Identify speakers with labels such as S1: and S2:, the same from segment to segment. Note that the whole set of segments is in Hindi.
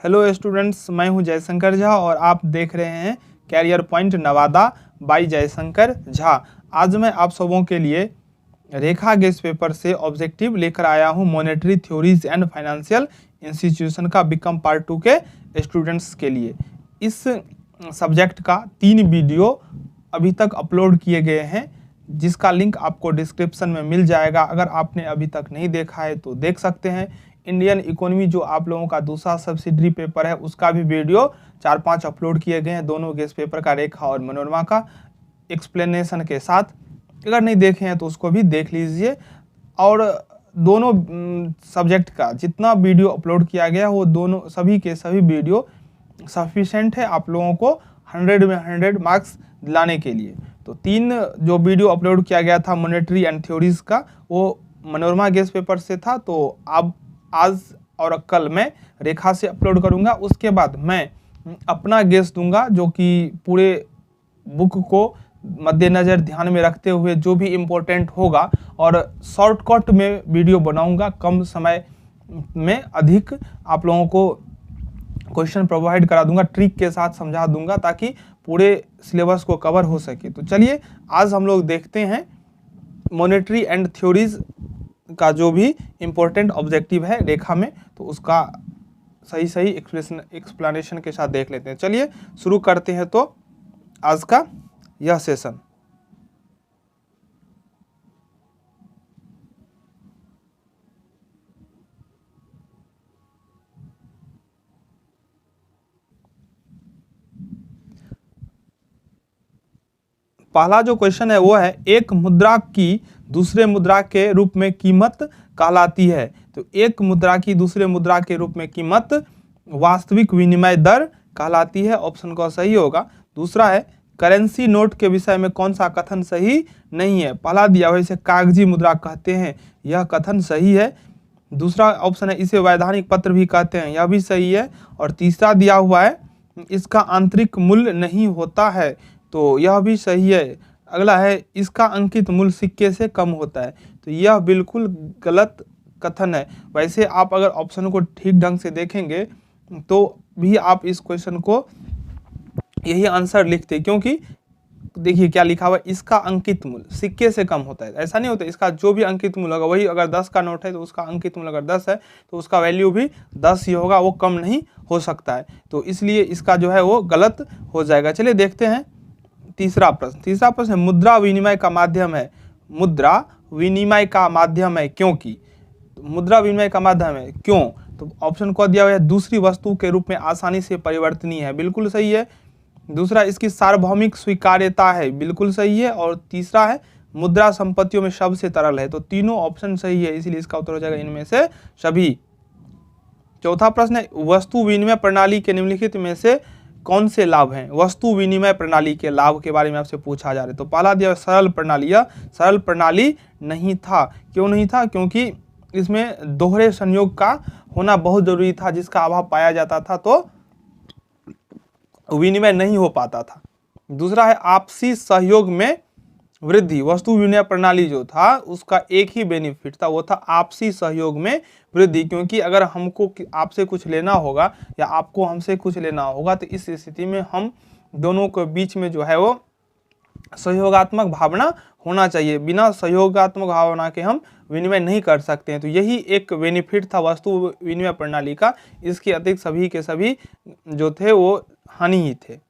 S1: हेलो स्टूडेंट्स, मैं हूं जयशंकर झा और आप देख रहे हैं career point Nawada by Jayshankar Jha. आज मैं आप सबों के लिए रेखा गेस्ट पेपर से ऑब्जेक्टिव लेकर आया हूं monetary theories and financial institution का बीकॉम पार्ट 2 के स्टूडेंट्स के लिए। इस सब्जेक्ट का 3 वीडियो अभी तक अपलोड किए गए हैं, जिसका लिंक आपको डिस्क्रिप्शन में मिल जाएगा। अगर आपने अभी तक नहीं देखा है तो देख सकते हैं। इंडियन इकोनॉमी जो आप लोगों का दूसरा सब्सिडरी पेपर है, उसका भी वीडियो 4-5 अपलोड किए गए हैं, दोनों गेस्ट पेपर का, रेखा और मनोरमा का एक्सप्लेनेशन के साथ। अगर नहीं देखे हैं तो उसको भी देख लीजिए। और दोनों सब्जेक्ट का जितना वीडियो अपलोड किया गया वो दोनों सभी के सभी वीडियो सफिशेंट है आप लोगों को 100 में 100 मार्क्स दिलाने के लिए। तो 3 जो वीडियो अपलोड किया गया था मॉनेटरी एंड थ्योरीज का, वो मनोरमा गेस्ट पेपर से था। तो अब आज और कल मैं रेखा से अपलोड करूंगा। उसके बाद मैं अपना गेस्ट दूंगा, जो कि पूरे बुक को मद्देनज़र ध्यान में रखते हुए जो भी इम्पोर्टेंट होगा, और शॉर्टकट में वीडियो बनाऊंगा, कम समय में अधिक आप लोगों को क्वेश्चन प्रोवाइड करा दूंगा, ट्रिक के साथ समझा दूंगा, ताकि पूरे सिलेबस को कवर हो सके। तो चलिए आज हम लोग देखते हैं मॉनेटरी एंड थ्योरीज का जो भी इम्पोर्टेंट ऑब्जेक्टिव है रेखा में, तो उसका सही एक्सप्लेनेशन के साथ देख लेते हैं। चलिए शुरू करते हैं तो आज का यह सेशन। पहला जो क्वेश्चन है वो है, एक मुद्रा की दूसरे मुद्रा के रूप में कीमत कहलाती है। तो एक मुद्रा की दूसरे मुद्रा के रूप में कीमत वास्तविक विनिमय दर कहलाती है। ऑप्शन का सही होगा। दूसरा है, करेंसी नोट के विषय में कौन सा कथन सही नहीं है। पहला दिया हुआ इसे कागजी मुद्रा कहते हैं, यह कथन सही है। दूसरा ऑप्शन है, इसे वैधानिक पत्र भी कहते हैं, यह भी सही है। और तीसरा दिया हुआ है, इसका आंतरिक मूल्य नहीं होता है, तो यह भी सही है। अगला है, इसका अंकित मूल्य सिक्के से कम होता है, तो यह बिल्कुल गलत कथन है। वैसे आप अगर ऑप्शन को ठीक ढंग से देखेंगे तो भी आप इस क्वेश्चन को यही आंसर लिखते, क्योंकि देखिए क्या लिखा हुआ है, इसका अंकित मूल्य सिक्के से कम होता है। ऐसा नहीं होता, इसका जो भी अंकित मूल्य होगा वही, अगर 10 का नोट है तो उसका अंकित मूल्य अगर 10 है तो उसका वैल्यू भी 10 ही होगा, वो कम नहीं हो सकता है। तो इसलिए इसका जो है वो गलत हो जाएगा। चलिए देखते हैं तीसरा प्रश्न है, मुद्रा विनिमय का माध्यम है। मुद्रा विनिमय का माध्यम है क्योंकि, मुद्रा विनिमय का माध्यम है क्यों? तो ऑप्शन को दिया हुआ है, दूसरी वस्तु के रूप में आसानी से परिवर्तनीय है, बिल्कुल सही है। दूसरा, इसकी सार्वभौमिक स्वीकार्यता है, बिल्कुल सही है। और तीसरा है, मुद्रा संपत्तियों में सबसे तरल है। तो तीनों ऑप्शन सही है, इसीलिए इसका उत्तर हो जाएगा इनमें से सभी। चौथा प्रश्न है, वस्तु विनिमय प्रणाली के निम्नलिखित में से कौन से लाभ हैं? वस्तु विनिमय प्रणाली के लाभ के बारे में आपसे पूछा जा रहा है। तो पहला दिया सरल प्रणाली, यह सरल प्रणाली नहीं था। क्यों नहीं था? क्योंकि इसमें दोहरे संयोग का होना बहुत जरूरी था, जिसका अभाव पाया जाता था तो विनिमय नहीं हो पाता था। दूसरा है, आपसी सहयोग में वृद्धि। वस्तु विनिमय प्रणाली जो था उसका एक ही बेनिफिट था, वो था आपसी सहयोग में वृद्धि। क्योंकि अगर हमको आपसे कुछ लेना होगा या आपको हमसे कुछ लेना होगा, तो इस स्थिति में हम दोनों के बीच में जो है वो सहयोगात्मक भावना होना चाहिए। बिना सहयोगात्मक भावना के हम विनिमय नहीं कर सकते हैं। तो यही एक बेनिफिट था वस्तु विनिमय प्रणाली का। इसके अतिरिक्त सभी के सभी जो थे वो हानि ही थे।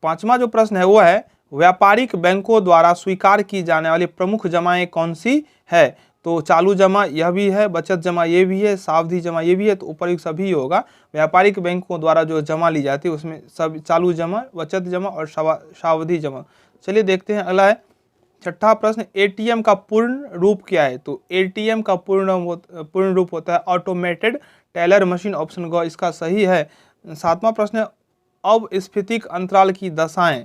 S1: पांचवा जो प्रश्न है वो है, व्यापारिक बैंकों द्वारा स्वीकार की जाने वाली प्रमुख जमाएं कौन सी है? तो चालू जमा यह भी है, बचत जमा ये भी है, सावधि जमा ये भी है, तो उपयुक्त सभी होगा। व्यापारिक बैंकों द्वारा जो जमा ली जाती है उसमें सब चालू जमा, बचत जमा और सावधि जमा। चलिए देखते हैं अगला है छठा प्रश्न, एटीएम का पूर्ण रूप क्या है? तो एटीएम का पूर्ण रूप होता है ऑटोमेटेड टेलर मशीन। ऑप्शन ग इसका सही है। सातवां प्रश्न है, अपस्फीतिक अंतराल की दशाएं।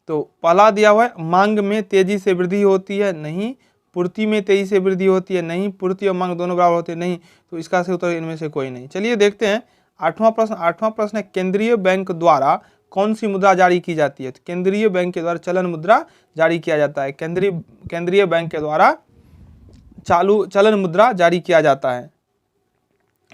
S1: तो पहला दिया हुआ है, मांग में तेजी से वृद्धि होती है, नहीं। पूर्ति में तेजी से वृद्धि होती है, नहीं। पूर्ति और मांग दोनों बराबर होते हैं, नहीं। तो इसका सही उत्तर इनमें से कोई नहीं। चलिए देखते हैं आठवां प्रश्न है, केंद्रीय बैंक द्वारा कौन सी मुद्रा जारी की जाती है? तो केंद्रीय बैंक के द्वारा चलन मुद्रा जारी किया जाता है। केंद्रीय बैंक के द्वारा चलन मुद्रा जारी किया जाता है।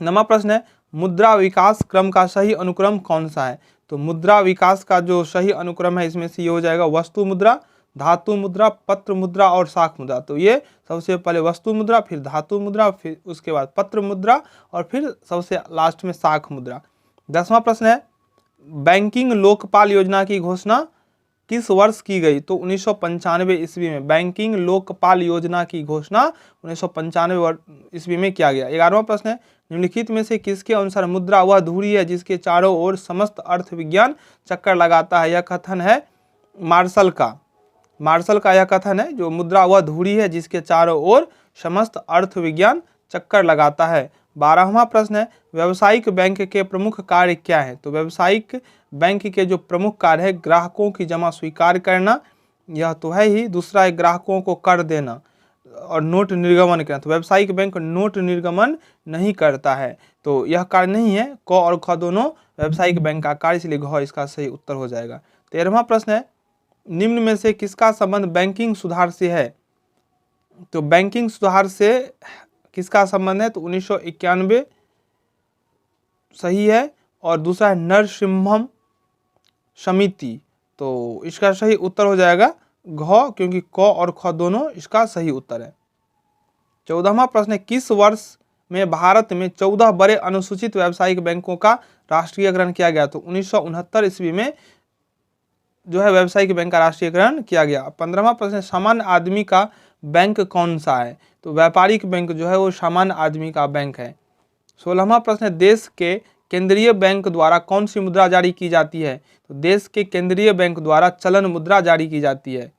S1: 9वां प्रश्न है मुद्रा विकास क्रम का सही अनुक्रम कौन सा है? तो मुद्रा विकास का जो सही अनुक्रम है इसमें से ये हो जाएगा वस्तु मुद्रा, धातु मुद्रा, पत्र मुद्रा और शाख मुद्रा। तो ये सबसे पहले वस्तु मुद्रा, फिर धातु मुद्रा, फिर उसके बाद पत्र मुद्रा और फिर सबसे लास्ट में शाख मुद्रा। 10वां प्रश्न है बैंकिंग लोकपाल योजना की घोषणा किस वर्ष की गई? तो 1995 ईस्वी में बैंकिंग लोकपाल योजना की घोषणा 1995 ईस्वी में किया गया। 11वां प्रश्न है निम्नलिखित में से किसके अनुसार मुद्रा वह धुरी है जिसके चारों ओर समस्त अर्थ विज्ञान चक्कर लगाता है? यह कथन है मार्शल का। मार्शल का यह कथन है जो मुद्रा वह धुरी है जिसके चारों ओर समस्त अर्थ विज्ञान चक्कर लगाता है। 12वां प्रश्न है व्यावसायिक बैंक के प्रमुख कार्य क्या है? तो व्यावसायिक बैंक के जो प्रमुख कार्य है ग्राहकों की जमा स्वीकार करना, यह तो है ही। दूसरा है ग्राहकों को कर देना और नोट निर्गमन करना। तो व्यावसायिक बैंक नोट निर्गमन नहीं करता है, तो यह कार्य नहीं है। क और ख दोनों व्यावसायिक बैंक का कार्य, इसलिए घ इसका सही उत्तर हो जाएगा। 13वां प्रश्न है निम्न में से किसका संबंध बैंकिंग सुधार से है? तो बैंकिंग सुधार से किसका संबंध है? तो 1991 सही है और दूसरा है नरसिम्हम समिति। तो इसका सही उत्तर हो जाएगा घ, क्योंकि क और ख दोनों इसका सही उत्तर है। 14वां प्रश्न है किस वर्ष में भारत में 14 बड़े अनुसूचित व्यावसायिक बैंकों का राष्ट्रीयकरण किया गया? तो 1969 ईस्वी में जो है व्यावसायिक बैंक का राष्ट्रीयकरण किया गया। 15वां प्रश्न सामान्य आदमी का बैंक कौन सा है? तो व्यापारिक बैंक जो है वो सामान्य आदमी का बैंक है। 16वां प्रश्न देश के केंद्रीय बैंक द्वारा कौन सी मुद्रा जारी की जाती है? तो देश के केंद्रीय बैंक द्वारा चलन मुद्रा जारी की जाती है।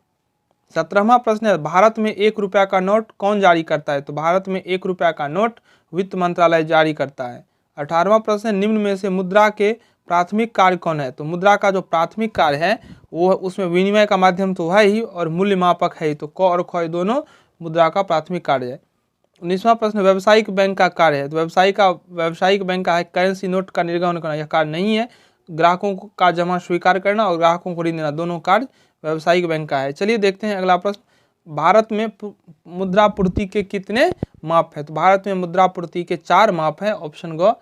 S1: 17वां प्रश्न है भारत में 1 रुपया का नोट कौन जारी करता है? तो भारत में 1 रुपया का नोट वित्त मंत्रालय जारी करता है। 18वां प्रश्न निम्न में से मुद्रा के प्राथमिक कार्य कौन है? तो मुद्रा का जो प्राथमिक कार्य है वो उसमें विनिमय का माध्यम तो है ही और मूल्य मापक है ही। तो क और ख दोनों मुद्रा का प्राथमिक कार्य है। 19वां प्रश्न व्यावसायिक बैंक का कार्य है। तो व्यावसायिक बैंक का है करेंसी नोट का निर्गमन करना, यह कार्य नहीं है। ग्राहकों का जमा स्वीकार करना और ग्राहकों को ऋण देना दोनों कार्य व्यावसायिक बैंक का है। चलिए देखते हैं अगला प्रश्न भारत में मुद्रा पूर्ति के कितने माप है? तो भारत में मुद्रा पूर्ति के 4 माप है, ऑप्शन ग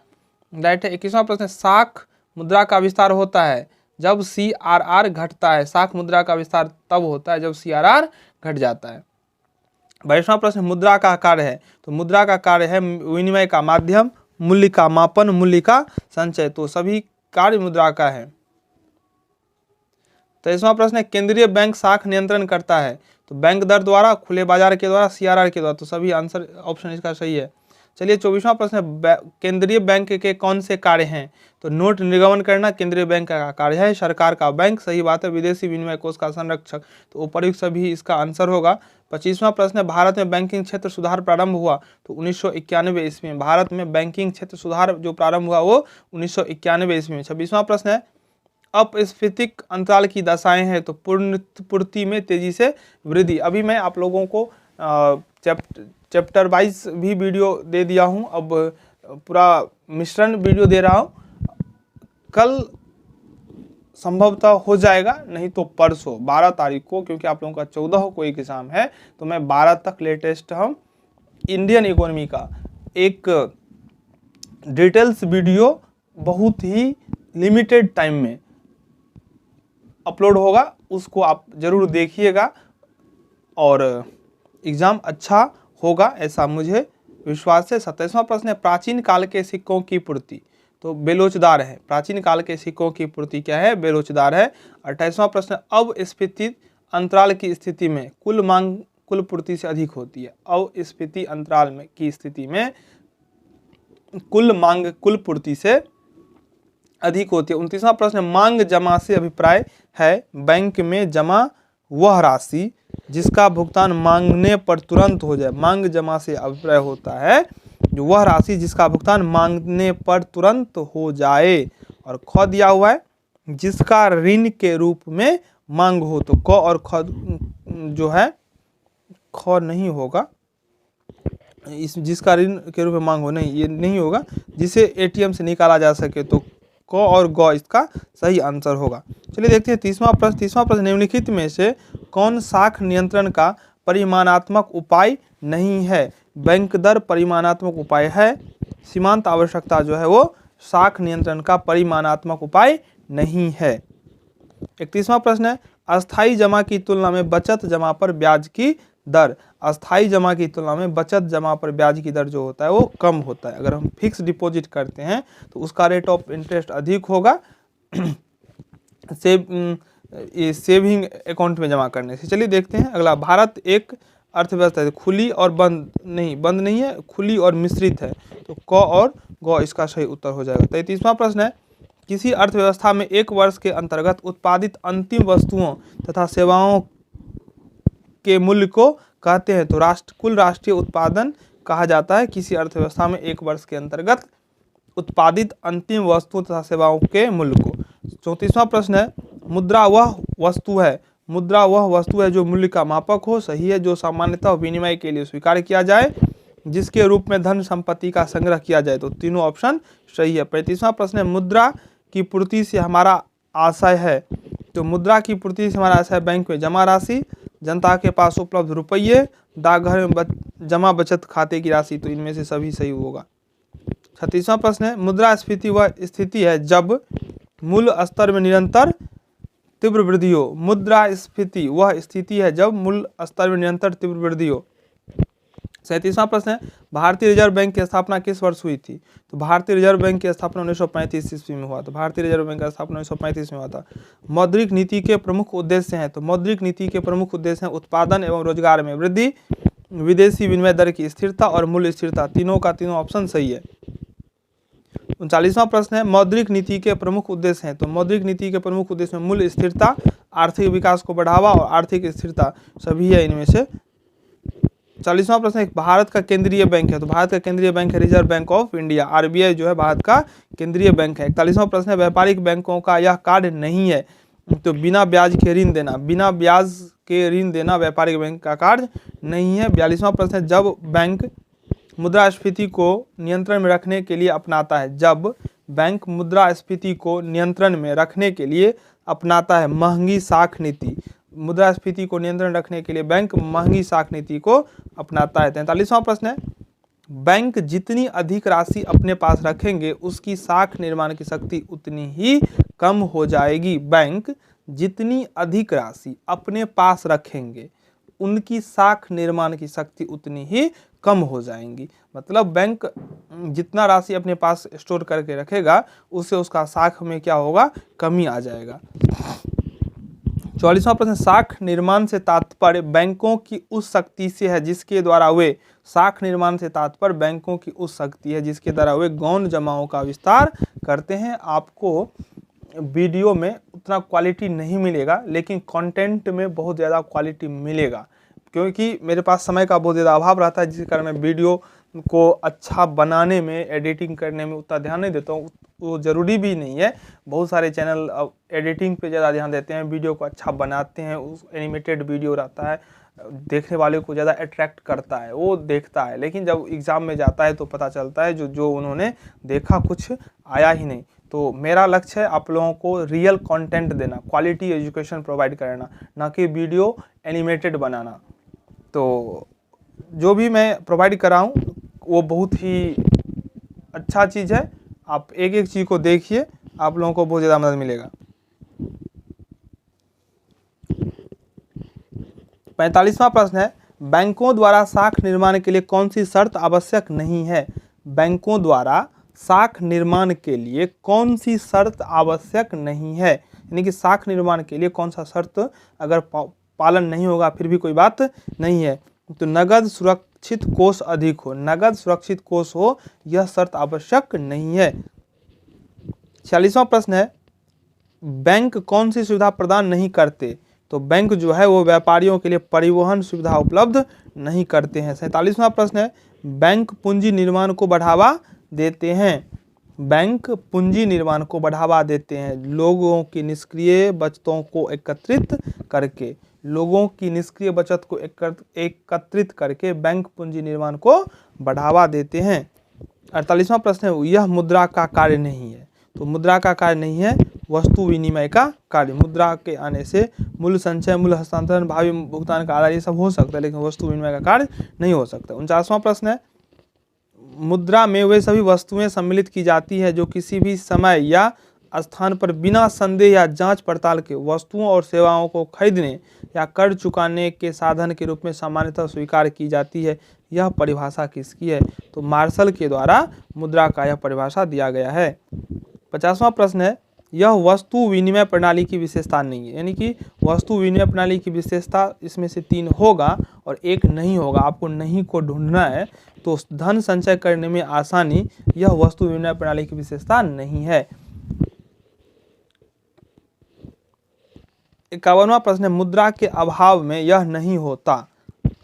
S1: राइट है। 21वां प्रश्न शाख मुद्रा का विस्तार होता है जब CRR घटता है। शाख मुद्रा का विस्तार तब होता है जब CRR घट जाता है। 22वां प्रश्न मुद्रा का कार्य है। तो मुद्रा का कार्य है विनिमय का माध्यम, मूल्य का मापन, मूल्य का संचय। तो सभी कार्य मुद्रा का है। 23वां प्रश्न है केंद्रीय बैंक शाख नियंत्रण करता है। तो बैंक दर द्वारा, खुले बाजार के द्वारा, CRR के द्वारा। तो सभी आंसर ऑप्शन इसका सही है। चलिए 24वां प्रश्न है केंद्रीय बैंक के कौन से कार्य हैं? तो नोट निर्गमन करना केंद्रीय बैंक का कार्य है। सरकार का बैंक, सही बात है। विदेशी विनिमय कोष का संरक्षक, तो उपर्युक्त सभी इसका आंसर होगा। 25वां प्रश्न है भारत में बैंकिंग क्षेत्र सुधार प्रारंभ हुआ। तो 1991 ईस्वी में भारत में बैंकिंग क्षेत्र सुधार जो प्रारंभ हुआ वो 1991 ईस्वी में। 26वां प्रश्न है अपस्फीतिक अंतराल की दशाएं हैं। तो पूर्ति में तेजी से वृद्धि। अभी मैं आप लोगों को चैप्टर वाइज भी वीडियो दे दिया हूं, अब पूरा मिश्रण वीडियो दे रहा हूं। कल संभवतः हो जाएगा, नहीं तो परसों 12 तारीख को, क्योंकि आप लोगों का 14 को एक एग्जाम है, तो मैं 12 तक लेटेस्ट हम इंडियन इकोनॉमी का एक डिटेल्स वीडियो बहुत ही लिमिटेड टाइम में अपलोड होगा, उसको आप जरूर देखिएगा और एग्ज़ाम अच्छा होगा ऐसा मुझे विश्वास है। 27वां प्रश्न है प्राचीन काल के सिक्कों की पूर्ति। तो बेलोचदार है। प्राचीन काल के सिक्कों की पूर्ति क्या है? बेलोचदार है। 28वां प्रश्न अवस्फीति अंतराल की स्थिति में कुल मांग कुल पूर्ति से अधिक होती है। अवस्फीति अंतराल में की स्थिति में कुल मांग कुल पूर्ति से अधिक होती है। 29वां प्रश्न मांग जमा से अभिप्राय है बैंक में जमा वह राशि जिसका भुगतान मांगने पर तुरंत हो जाए। मांग जमा से अभिप्राय होता है जो वह राशि जिसका भुगतान मांगने पर तुरंत हो जाए। और ख दिया हुआ है जिसका ऋण के रूप में मांग हो। तो क और ख जो है ख नहीं होगा, इस जिसका ऋण के रूप में मांग हो, नहीं ये नहीं होगा। जिसे ATM से निकाला जा सके, तो क और ग इसका सही आंसर होगा। चलिए देखते हैं 30वां प्रश्न निम्नलिखित में से कौन शाख नियंत्रण का परिमाणात्मक उपाय नहीं है? बैंक दर परिमाणात्मक उपाय है, सीमांत आवश्यकता जो है वो साख नियंत्रण का परिमाणात्मक उपाय नहीं है। 31वां प्रश्न है, अस्थाई जमा की तुलना में बचत जमा पर ब्याज की दर। अस्थाई जमा की तुलना में बचत जमा पर ब्याज की दर जो होता है वो कम होता है। अगर हम फिक्स डिपॉजिट करते हैं तो उसका रेट ऑफ इंटरेस्ट अधिक होगा सेविंग अकाउंट में जमा करने से। चलिए देखते हैं अगला। भारत एक अर्थव्यवस्था है, खुली और बंद नहीं है, खुली और मिश्रित है। तो क और ग इसका सही उत्तर हो जाएगा। 33वां प्रश्न है, किसी अर्थव्यवस्था में एक वर्ष के अंतर्गत उत्पादित अंतिम वस्तुओं तथा सेवाओं के मूल्य को कहते हैं। तो कुल राष्ट्रीय उत्पादन कहा जाता है किसी अर्थव्यवस्था में एक वर्ष के अंतर्गत उत्पादित अंतिम वस्तुओं तथा सेवाओं के मूल्य को। 34वां प्रश्न है, मुद्रा वह वस्तु है जो मूल्य का मापक हो। सही है। जो सामान्यतः विनिमय के लिए स्वीकार किया जाए, जिसके रूप में धन संपत्ति का संग्रह किया जाए। तो तीनों ऑप्शन सही है। 35वां प्रश्न है, मुद्रा की पूर्ति से हमारा आशय है। तो मुद्रा की पूर्ति से हमारा आशय बैंक में जमा राशि, जनता के पास उपलब्ध रुपये, डाकघर में जमा बचत खाते की राशि। तो इनमें से सभी सही होगा। 36वां प्रश्न है, मुद्रास्फीति वह स्थिति है जब मूल्य स्तर में निरंतर तीव्र वृद्धि हो। मुद्रास्फीति वह स्थिति है जब मूल्य स्तर में निरंतर तीव्र वृद्धि हो। 37वां प्रश्न है, भारतीय रिजर्व बैंक की स्थापना किस वर्ष हुई थी। तो भारतीय रिजर्व बैंक की स्थापना 1935 ईस्वी में हुआ था। भारतीय रिजर्व बैंक का स्थापना 1935 में हुआ था। मौद्रिक नीति के प्रमुख उद्देश्य हैं। तो मौद्रिक नीति के प्रमुख उद्देश्य हैं उत्पादन एवं रोजगार में वृद्धि, विदेशी विनिमय दर की स्थिरता और मूल्य स्थिरता। तीनों का तीनों ऑप्शन सही है। 39वां प्रश्न है, मौद्रिक नीति के प्रमुख उद्देश्य हैं। तो मौद्रिक नीति के प्रमुख उद्देश्य में मूल्य स्थिरता, आर्थिक विकास को बढ़ावा और आर्थिक स्थिरता सभी है इनमें से। 40वां प्रश्न है, भारत का केंद्रीय बैंक है। तो भारत का केंद्रीय बैंक है reserve bank of India. RBI जो है भारत का केंद्रीय बैंक है। 41वां प्रश्न है, व्यापारिक बैंकों का यह कार्य नहीं है। तो बिना ब्याज के ऋण देना व्यापारिक बैंक का कार्य नहीं है। 42वां प्रश्न है, जब बैंक मुद्रास्फीति को नियंत्रण में रखने के लिए अपनाता है। जब बैंक मुद्रास्फीति को नियंत्रण में रखने के लिए अपनाता है महंगी साख नीति। मुद्रास्फीति को नियंत्रण रखने के लिए बैंक महंगी साख नीति को अपनाता है। 43वां प्रश्न है, बैंक जितनी अधिक राशि अपने पास रखेंगे उसकी साख निर्माण की शक्ति उतनी ही कम हो जाएगी। बैंक जितनी अधिक राशि अपने पास रखेंगे उनकी साख निर्माण की शक्ति उतनी ही कम हो जाएंगी। मतलब बैंक जितना राशि अपने पास स्टोर करके रखेगा उससे उसका साख में क्या होगा, कमी आ जाएगा। 44वां प्रश्न, साख निर्माण से तात्पर्य बैंकों की उस शक्ति से है जिसके द्वारा वे साख निर्माण से तात्पर्य बैंकों की उस शक्ति है जिसके द्वारा वे गौण जमाओं का विस्तार करते हैं। आपको वीडियो में उतना क्वालिटी नहीं मिलेगा लेकिन कंटेंट में बहुत ज़्यादा क्वालिटी मिलेगा, क्योंकि मेरे पास समय का बहुत ज़्यादा अभाव रहता है जिसके कारण मैं वीडियो को अच्छा बनाने में, एडिटिंग करने में उतना ध्यान नहीं देता हूँ। वो ज़रूरी भी नहीं है। बहुत सारे चैनल एडिटिंग पे ज़्यादा ध्यान देते हैं, वीडियो को अच्छा बनाते हैं। उस एनिमेटेड वीडियो रहता है, देखने वाले को ज़्यादा अट्रैक्ट करता है, वो देखता है। लेकिन जब एग्ज़ाम में जाता है तो पता चलता है जो उन्होंने देखा कुछ आया ही नहीं। तो मेरा लक्ष्य है आप लोगों को रियल कंटेंट देना, क्वालिटी एजुकेशन प्रोवाइड करना, ना कि वीडियो एनिमेटेड बनाना। तो जो भी मैं प्रोवाइड कर रहा हूँ वो बहुत ही अच्छा चीज़ है। आप एक एक चीज़ को देखिए, आप लोगों को बहुत ज़्यादा मदद मिलेगा। 45वां प्रश्न है, बैंकों द्वारा साख निर्माण के लिए कौन सी शर्त आवश्यक नहीं है। बैंकों द्वारा साख निर्माण के लिए कौन सी शर्त आवश्यक नहीं है, यानी कि साख निर्माण के लिए कौन सा शर्त अगर पालन नहीं होगा फिर भी कोई बात नहीं है। तो नगद सुरक्षित कोष अधिक हो, नगद सुरक्षित कोष हो, यह शर्त आवश्यक नहीं है। 46वां प्रश्न है, बैंक कौन सी सुविधा प्रदान नहीं करते। तो बैंक जो है वो व्यापारियों के लिए परिवहन सुविधा उपलब्ध नहीं करते हैं। 47वां प्रश्न है, बैंक पूंजी निर्माण को बढ़ावा देते हैं। बैंक पूंजी निर्माण को बढ़ावा देते हैं लोगों की निष्क्रिय बचतों को एकत्रित करके। लोगों की निष्क्रिय बचत को एकत्रित करके बैंक पूंजी निर्माण को बढ़ावा देते हैं। 48वां प्रश्न है, यह मुद्रा का कार्य नहीं है। तो मुद्रा का कार्य नहीं है, वस्तु विनिमय का कार्य। मुद्रा के आने से मूल्य संचय, मूल्य हस्तांतरण, भावी भुगतान का आधार ये सब हो सकता है, लेकिन वस्तु विनिमय का कार्य नहीं हो सकता। 49वां प्रश्न है, मुद्रा में वे सभी वस्तुएं सम्मिलित की जाती है जो किसी भी समय या स्थान पर बिना संदेह या जांच पड़ताल के वस्तुओं और सेवाओं को खरीदने या कर चुकाने के साधन के रूप में सामान्यतः स्वीकार की जाती है। यह परिभाषा किसकी है? तो मार्शल के द्वारा मुद्रा का यह परिभाषा दिया गया है। 50वां प्रश्न है, यह वस्तु विनिमय प्रणाली की विशेषता नहीं है, यानी कि वस्तु विनिमय प्रणाली की विशेषता इसमें से 3 होगा और एक नहीं होगा, आपको नहीं को ढूंढना है। तो धन संचय करने में आसानी यह वस्तु विनिमय प्रणाली की विशेषता नहीं है। 51वां प्रश्न है, मुद्रा के अभाव में यह नहीं होता,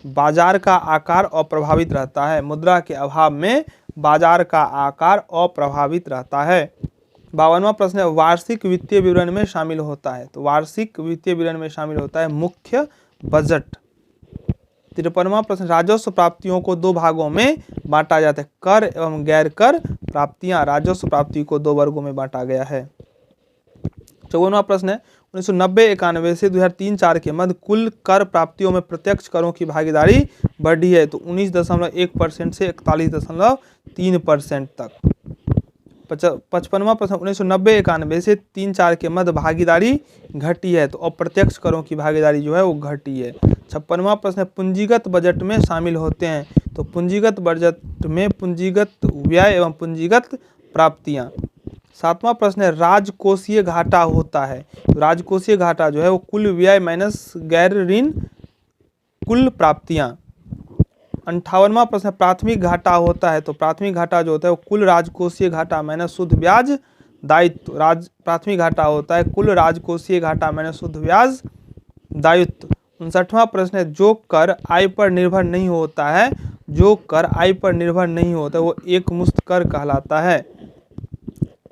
S1: बाजार का आकार अप्रभावित रहता है। मुद्रा के अभाव में बाजार का आकार अप्रभावित रहता है। 52वां प्रश्न है, वार्षिक वित्तीय विवरण में शामिल होता है। तो वार्षिक वित्तीय विवरण में शामिल होता है मुख्य बजट। 53वां प्रश्न, राजस्व प्राप्तियों को 2 भागों में बांटा जाता है, कर एवं गैर कर प्राप्तियां। राजस्व प्राप्ति को 2 वर्गों में बांटा गया है। 54वां प्रश्न है, 1990-91 से 2003-04 के मध्य कुल कर प्राप्तियों में प्रत्यक्ष करों की भागीदारी बढ़ी है। तो 19.1% से 41.3% तक। 55वां प्रश्न, 1990-91 से 3-4 के मध्य भागीदारी घटी है। तो अप्रत्यक्ष करों की भागीदारी जो है वो घटी है। 56वां प्रश्न, पूंजीगत बजट में शामिल होते हैं। तो पूंजीगत बजट में पूंजीगत व्यय एवं पूंजीगत प्राप्तियां। 7वां प्रश्न है, राजकोषीय घाटा होता है। तो राजकोषीय घाटा जो है वो कुल व्यय माइनस गैर ऋण कुल प्राप्तियां। 58वां प्रश्न, प्राथमिक घाटा होता है। तो प्राथमिक घाटा जो होता है वो कुल राजकोषीय घाटा माइनस शुद्ध ब्याज दायित्व। प्राथमिक घाटा होता है कुल राजकोषीय घाटा माइनस शुद्ध ब्याज दायित्व। 59वां प्रश्न है, जो कर आय पर निर्भर नहीं होता है, जो कर आय पर निर्भर नहीं होता है वो एकमुश्त कर कहलाता है।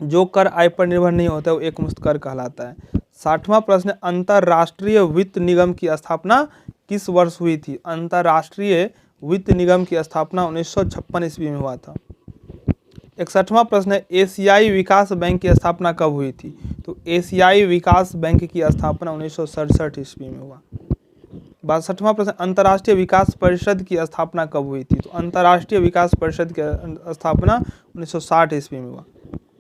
S1: जो कर आय पर निर्भर नहीं होता है वो एकमुश्त कर कहलाता है। 60वां प्रश्न, अंतरराष्ट्रीय वित्त निगम की स्थापना किस वर्ष हुई थी? अंतरराष्ट्रीय वित्त निगम की स्थापना 1956 ईस्वी में हुआ था। 61वां प्रश्न है, एशियाई विकास बैंक की स्थापना कब हुई थी? तो एशियाई विकास बैंक की स्थापना 1967 ईस्वी में हुआ। 62वां प्रश्न, अंतर्राष्ट्रीय विकास परिषद की स्थापना कब हुई थी? तो अंतर्राष्ट्रीय विकास परिषद की स्थापना 1960 ईस्वी में हुआ।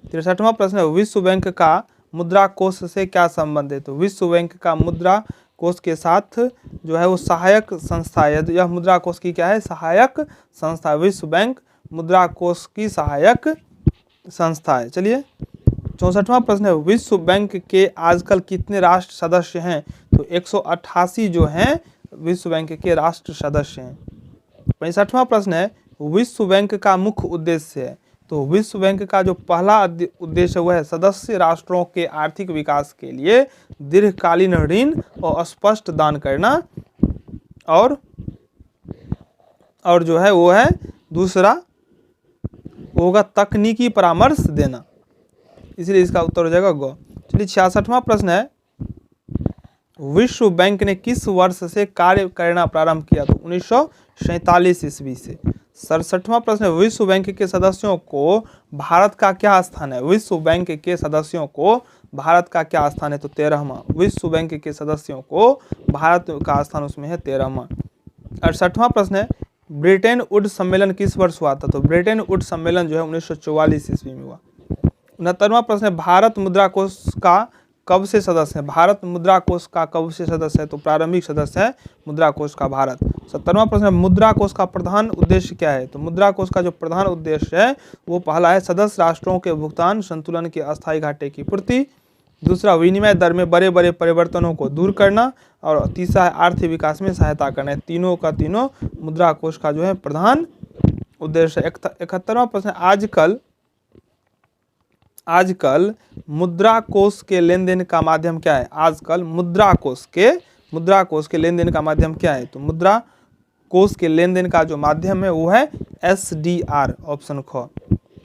S1: 63वां प्रश्न है, विश्व बैंक का मुद्रा कोष से क्या संबंध है? तो विश्व बैंक का मुद्रा कोष के साथ जो है वो सहायक संस्था है। तो यह मुद्रा कोष की क्या है? सहायक संस्था। विश्व बैंक मुद्रा कोष की सहायक संस्था है। चलिए 64वां प्रश्न है, विश्व बैंक के आजकल कितने राष्ट्र सदस्य हैं? तो 188 जो हैं विश्व बैंक के राष्ट्र सदस्य हैं। 65वां प्रश्न है, विश्व बैंक का मुख्य उद्देश्य है। तो विश्व बैंक का जो पहला उद्देश्य वह है सदस्य राष्ट्रों के आर्थिक विकास के लिए दीर्घकालीन ऋण और स्पष्ट दान करना, और जो है वो है दूसरा होगा तकनीकी परामर्श देना, इसलिए इसका उत्तर हो जाएगा ग। चलिए 66वां प्रश्न है, विश्व बैंक ने किस वर्ष से कार्य करना प्रारंभ किया? तो 1947 ईस्वी से। 67वां प्रश्न है, विश्व बैंक के सदस्यों को भारत का क्या स्थान है? विश्व बैंक के सदस्यों को भारत का क्या स्थान है? तो 13वां। विश्व बैंक के सदस्यों को भारत का स्थान उसमें है 13वां। 68वां प्रश्न है, ब्रिटेन वुड सम्मेलन किस वर्ष हुआ था? तो ब्रिटेन वुड सम्मेलन जो है 1944 ईस्वी में हुआ। 69वां प्रश्न है, भारत मुद्रा कोष का कब से सदस्य है? भारत मुद्रा कोष का कब से सदस्य है? तो प्रारंभिक सदस्य है मुद्रा कोष का भारत। 70वां प्रश्न है, मुद्रा कोष का प्रधान उद्देश्य क्या है? तो मुद्रा कोष का जो प्रधान उद्देश्य है वो पहला है सदस्य राष्ट्रों के भुगतान संतुलन के अस्थायी घाटे की पूर्ति, दूसरा विनिमय दर में बड़े बड़े परिवर्तनों को दूर करना, और तीसरा है आर्थिक विकास में सहायता करना। तीनों का तीनों मुद्रा कोष का जो है प्रधान उद्देश्य है। 71वां प्रश्न, आजकल मुद्रा कोष के लेन देन का माध्यम क्या है? आजकल मुद्रा कोष के लेन देन का माध्यम क्या है? तो मुद्रा कोष के लेन देन का जो माध्यम है वो है SDR, ऑप्शन ख।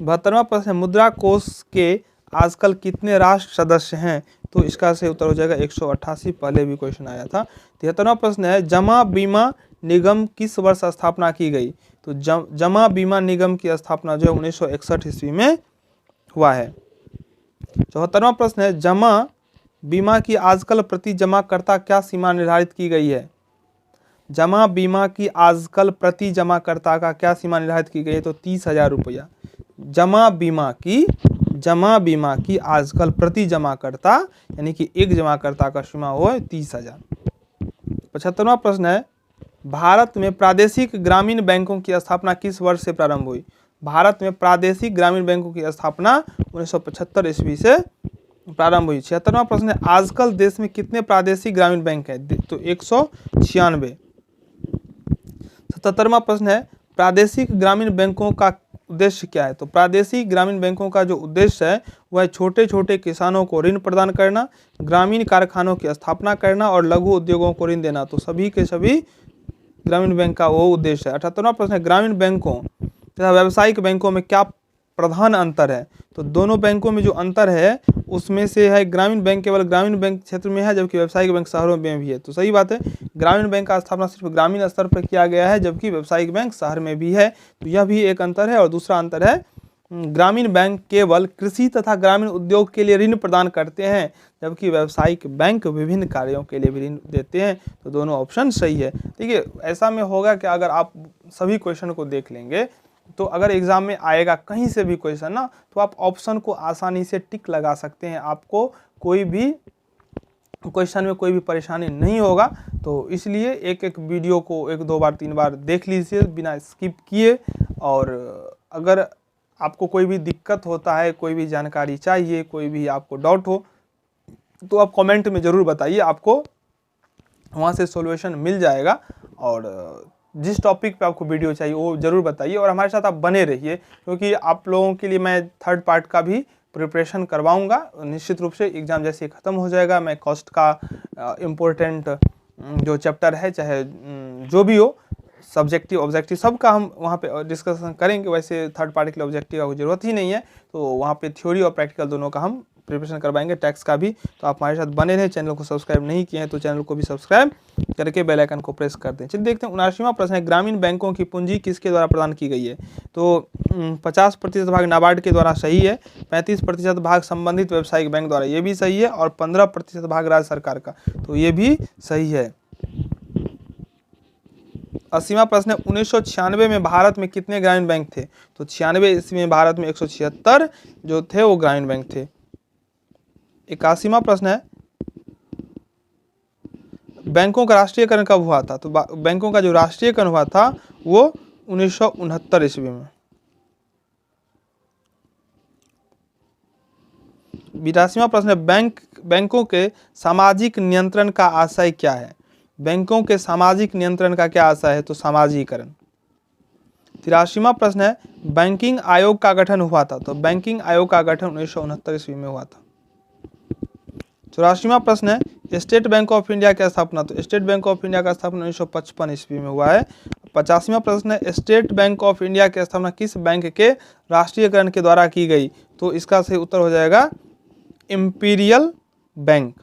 S1: 72वां प्रश्न, मुद्रा कोष के आजकल कितने राष्ट्र सदस्य हैं? तो इसका सही उत्तर हो जाएगा 188, पहले भी क्वेश्चन आया था। 73वां प्रश्न है, जमा बीमा निगम किस वर्ष स्थापना की गई? तो जमा बीमा निगम की स्थापना जो है 1961 ईस्वी में हुआ है। 74वां प्रश्न है, जमा बीमा की आजकल प्रति जमा करता क्या सीमा निर्धारित की गई है? जमा बीमा की आजकल प्रति जमाकर्ता का क्या सीमा निर्धारित की गई है? तो 30,000 रुपया। जमा बीमा की आजकल प्रति जमाकर्ता यानी कि एक जमाकर्ता का सीमा हो 30,000। 75वां प्रश्न है, भारत में प्रादेशिक ग्रामीण बैंकों की स्थापना किस वर्ष से प्रारंभ हुई? भारत में प्रादेशिक ग्रामीण बैंकों की स्थापना 1975 ईस्वी से प्रारंभ हुई। 76वां प्रश्न है, आजकल देश में कितने प्रादेशिक ग्रामीण बैंक हैं? तो 196। 77वां प्रश्न है, प्रादेशिक ग्रामीण बैंकों का उद्देश्य क्या है? तो प्रादेशिक ग्रामीण बैंकों का जो उद्देश्य है वह छोटे छोटे किसानों को ऋण प्रदान करना, ग्रामीण कारखानों की स्थापना करना और लघु उद्योगों को ऋण देना। तो सभी के सभी ग्रामीण बैंक का वो उद्देश्य है। 78वां प्रश्न है, ग्रामीण बैंकों तथा व्यावसायिक बैंकों में क्या प्रधान अंतर है? तो दोनों बैंकों में जो अंतर है उसमें से है, ग्रामीण बैंक केवल ग्रामीण बैंक क्षेत्र में है जबकि व्यावसायिक बैंक शहरों में भी है। तो सही बात है, ग्रामीण बैंक का स्थापना सिर्फ ग्रामीण स्तर पर किया गया है जबकि व्यावसायिक बैंक शहर में भी है। तो यह भी एक अंतर है। और दूसरा अंतर है, ग्रामीण बैंक केवल कृषि तथा ग्रामीण उद्योग के लिए ऋण प्रदान करते हैं जबकि व्यावसायिक बैंक विभिन्न कार्यों के लिए भी ऋण देते हैं। तो दोनों ऑप्शन सही है। देखिए, ऐसा में होगा कि अगर आप सभी क्वेश्चन को देख लेंगे तो अगर एग्जाम में आएगा कहीं से भी क्वेश्चन ना, तो आप ऑप्शन को आसानी से टिक लगा सकते हैं, आपको कोई भी क्वेश्चन में कोई भी परेशानी नहीं होगा। तो इसलिए एक एक वीडियो को 1-2 बार 3 बार देख लीजिए बिना स्किप किए। और अगर आपको कोई भी दिक्कत होता है, कोई भी जानकारी चाहिए, कोई भी आपको डाउट हो तो आप कमेंट में ज़रूर बताइए, आपको वहाँ से सॉल्यूशन मिल जाएगा। और जिस टॉपिक पे आपको वीडियो चाहिए वो ज़रूर बताइए और हमारे साथ आप बने रहिए, क्योंकि आप लोगों के लिए मैं थर्ड पार्ट का भी प्रिपरेशन करवाऊंगा। निश्चित रूप से एग्ज़ाम जैसे ख़त्म हो जाएगा मैं कॉस्ट का इम्पोर्टेंट जो चैप्टर है, चाहे जो भी हो, सब्जेक्टिव ऑब्जेक्टिव सबका हम वहाँ पे डिस्कशन करेंगे। वैसे थर्ड पार्ट के लिए ऑब्जेक्टिव की ज़रूरत ही नहीं है, तो वहाँ पे थ्योरी और प्रैक्टिकल दोनों का हम प्रिपरेशन करवाएंगे, टैक्स का भी। तो आप हमारे साथ बने रहें। चैनल को सब्सक्राइब नहीं किए हैं तो चैनल को भी सब्सक्राइब करके बेल आइकन को प्रेस कर दें। चलिए देखते हैं 79वां प्रश्न है, ग्रामीण बैंकों की पूंजी किसके द्वारा प्रदान की गई है? तो 50% भाग नाबार्ड के द्वारा सही है, 35% भाग संबंधित व्यावसायिक बैंक द्वारा, ये भी सही है, और 15% भाग राज्य सरकार का, तो ये भी सही है। 80वां प्रश्न है, 1996 में भारत में कितने ग्रामीण बैंक थे? तो 96 ईस्वी में भारत में 176 जो थे वो ग्रामीण बैंक थे। 81वां प्रश्न है, बैंकों का राष्ट्रीयकरण कब हुआ था? तो बैंकों का जो राष्ट्रीयकरण हुआ था वो 1969 ईस्वी में। 82वां प्रश्न है, बैंकों के सामाजिक नियंत्रण का आशय क्या है? बैंकों के सामाजिक नियंत्रण का क्या आशय है? तो सामाजिकरण। 83वां प्रश्न है, बैंकिंग आयोग का गठन हुआ था? तो बैंकिंग आयोग का गठन 1969 ईस्वी में हुआ था। 84वां प्रश्न है, स्टेट बैंक ऑफ इंडिया की स्थापना? तो स्टेट बैंक ऑफ इंडिया का स्थापना 1955 ईस्वी में हुआ है। 85वां प्रश्न है, स्टेट बैंक ऑफ इंडिया की स्थापना किस बैंक के राष्ट्रीयकरण के द्वारा की गई? तो इसका सही उत्तर हो जाएगा इंपीरियल बैंक।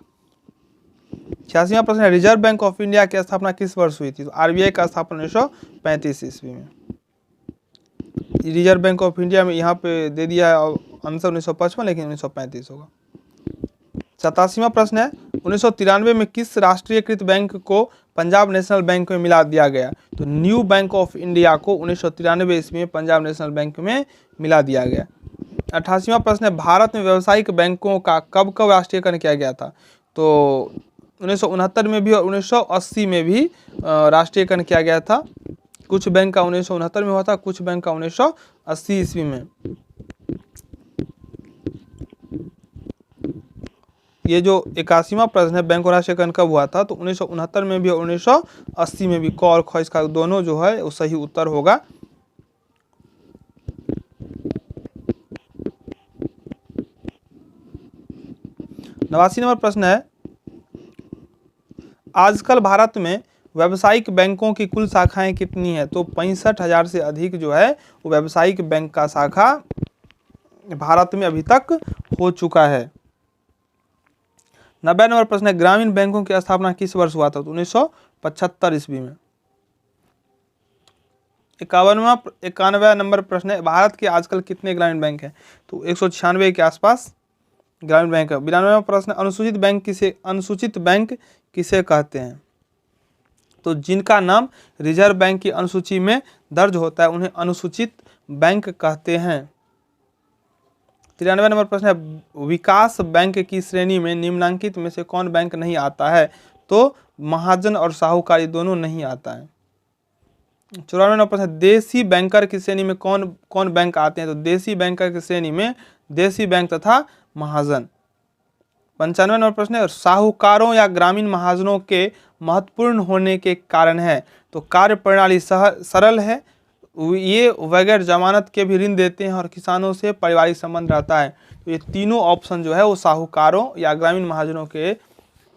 S1: 86वां प्रश्न है, रिजर्व बैंक ऑफ इंडिया की स्थापना किस वर्ष हुई थी? तो आरबीआई का स्थापना 1935 ईस्वी में। रिजर्व बैंक ऑफ इंडिया में यहाँ पे दे दिया है आंसर 1955, लेकिन 1935 होगा। 87वां प्रश्न है, 1993 में किस राष्ट्रीयकृत बैंक को पंजाब नेशनल बैंक में मिला दिया गया? तो न्यू बैंक ऑफ इंडिया को 1993 ईस्वी में पंजाब नेशनल बैंक में मिला दिया गया। 88वां प्रश्न है, भारत में व्यावसायिक बैंकों का कब कब राष्ट्रीयकरण किया गया था? तो 1969 में भी और 1980 में भी राष्ट्रीयकरण किया गया था। कुछ बैंक का 1969 में हुआ था, कुछ बैंक का 1980 ईस्वी में। ये जो 81वां प्रश्न है, बैंक राष्ट्रीयकरण कब हुआ था? तो 1969 में भी और 1980 में भी। क और ख इसका दोनों जो है वो सही उत्तर होगा। नवासी नंबर प्रश्न है, आजकल भारत में व्यावसायिक बैंकों की कुल शाखाएं कितनी है? तो 65,000 से अधिक जो है वो व्यावसायिक बैंक का शाखा भारत में अभी तक हो चुका है। 90 नंबर प्रश्न है, ग्रामीण बैंकों की स्थापना किस वर्ष हुआ था? तो 1975 ईस्वी में। 91 नंबर प्रश्न है, भारत के आजकल कितने ग्रामीण बैंक हैं? तो 196 के आसपास ग्रामीण बैंक है। 92वां प्रश्न, अनुसूचित बैंक किसे कहते हैं? तो जिनका नाम रिजर्व बैंक की अनुसूची में दर्ज होता है उन्हें अनुसूचित बैंक कहते हैं। 93 नंबर प्रश्न है, विकास बैंक की श्रेणी में निम्नलिखित में से कौन बैंक नहीं आता है? तो महाजन और साहूकारी दोनों नहीं आता है। 94 नंबर प्रश्न है, देसी बैंकर की श्रेणी में कौन कौन बैंक आते हैं? तो देसी बैंकर की श्रेणी में देसी बैंक तथा महाजन। 95 नंबर प्रश्न है, साहूकारों या ग्रामीण महाजनों के महत्वपूर्ण होने के कारण है? तो कार्य प्रणाली सरल है, ये बगैर जमानत के भी ऋण देते हैं और किसानों से पारिवारिक संबंध रहता है। तो ये तीनों ऑप्शन जो है वो साहूकारों या ग्रामीण महाजनों के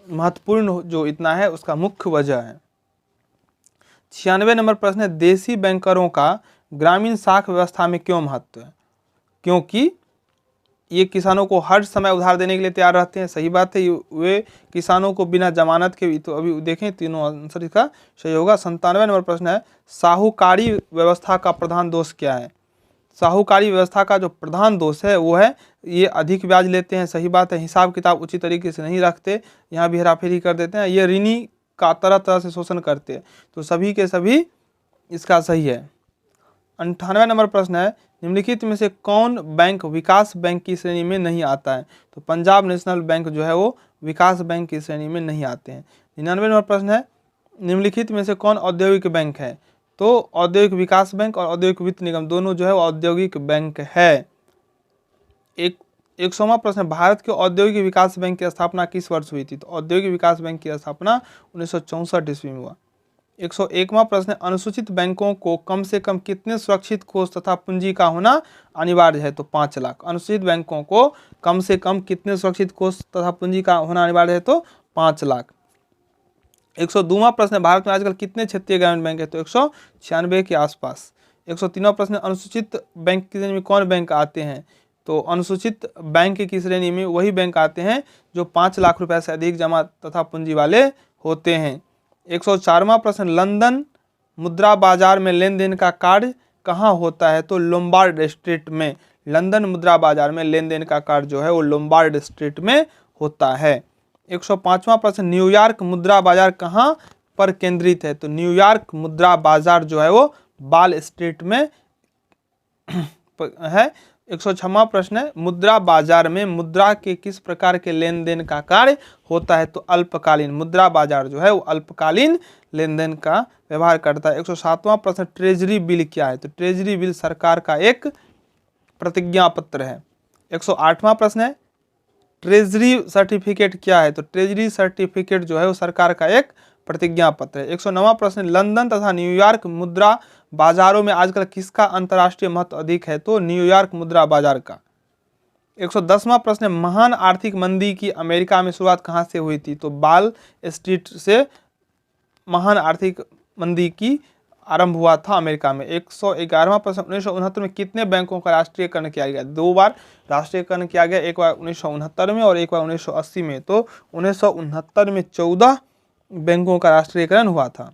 S1: महत्वपूर्ण जो इतना है उसका मुख्य वजह है। 96 नंबर प्रश्न है, देसी बैंकरों का ग्रामीण साख व्यवस्था में क्यों महत्व है? क्योंकि ये किसानों को हर समय उधार देने के लिए तैयार रहते हैं। सही बात है, वे किसानों को बिना जमानत के भी, तो अभी देखें तीनों आंसर इसका सही होगा। 97 नंबर प्रश्न है, साहूकारी व्यवस्था का प्रधान दोष क्या है? साहूकारी व्यवस्था का जो प्रधान दोष है वो है ये अधिक ब्याज लेते हैं। सही बात है, हिसाब किताब उचित तरीके से नहीं रखते, यहाँ भी हेराफेरी कर देते हैं, ये ऋणी का तरह तरह से शोषण करते हैं। तो सभी के सभी इसका सही है। 98 नंबर प्रश्न है, निम्नलिखित में से कौन बैंक विकास बैंक की श्रेणी में नहीं आता है? तो पंजाब नेशनल बैंक जो है वो विकास बैंक की श्रेणी में नहीं आते हैं। 99 नंबर प्रश्न है, निम्नलिखित में से कौन औद्योगिक बैंक है? तो औद्योगिक विकास बैंक और औद्योगिक वित्त निगम दोनों जो है वो औद्योगिक बैंक है। 100वां प्रश्न, भारत के औद्योगिक विकास बैंक की स्थापना किस वर्ष हुई थी? तो औद्योगिक विकास बैंक की स्थापना 1964 ईस्वी में हुआ। 101वां प्रश्न, अनुसूचित बैंकों को कम से कम कितने सुरक्षित कोष तथा पूंजी का होना अनिवार्य है? तो 5 लाख। अनुसूचित बैंकों को कम से कम कितने सुरक्षित कोष तथा पूंजी का होना अनिवार्य है? तो 5 लाख। 102वां प्रश्न, भारत में आजकल कितने क्षेत्रीय ग्रामीण बैंक है? तो 196 के आसपास। 103वां प्रश्न, अनुसूचित बैंक की श्रेणी में कौन बैंक आते हैं? तो अनुसूचित बैंक की श्रेणी में वही बैंक आते हैं जो 5 लाख रुपए से अधिक जमा तथा पूंजी वाले होते हैं। 104वां प्रश्न, लंदन मुद्रा बाजार में लेन देन का कार्य कहाँ होता है? तो लोम्बार्ड स्ट्रीट में। लंदन मुद्रा बाजार में लेन देन का कार्य जो है वो लोम्बार्ड स्ट्रीट में होता है। 105वां प्रश्न, न्यूयॉर्क मुद्रा बाजार कहाँ पर केंद्रित है? तो न्यूयॉर्क मुद्रा बाजार जो है वो बाल स्ट्रीट में है। 106वां प्रश्न है, मुद्रा बाजार में मुद्रा के किस प्रकार के लेन देन का कार्य होता है? तो अल्पकालीन। मुद्रा बाजार जो है वो अल्पकालीन लेन देन का व्यवहार करता है। 107वां प्रश्न, ट्रेजरी बिल क्या है? तो ट्रेजरी बिल सरकार का एक प्रतिज्ञा पत्र है। 108वां प्रश्न है, ट्रेजरी सर्टिफिकेट क्या है? तो ट्रेजरी सर्टिफिकेट जो है वो सरकार का एक प्रतिज्ञा पत्र है। 109वां प्रश्न, लंदन तथा न्यूयॉर्क मुद्रा बाजारों में आजकल किसका अंतर्राष्ट्रीय महत्व अधिक है? तो न्यूयॉर्क मुद्रा बाजार का। 110वां प्रश्न, महान आर्थिक मंदी की अमेरिका में शुरुआत कहां से हुई थी? तो बाल स्ट्रीट से महान आर्थिक मंदी की आरंभ हुआ था अमेरिका में। 111वां प्रश्न, 1969 में कितने बैंकों का राष्ट्रीयकरण किया गया? 2 बार राष्ट्रीयकरण किया गया, एक बार 1969 में और एक बार 1980 में। तो 1969 में 14 बैंकों का राष्ट्रीयकरण हुआ था।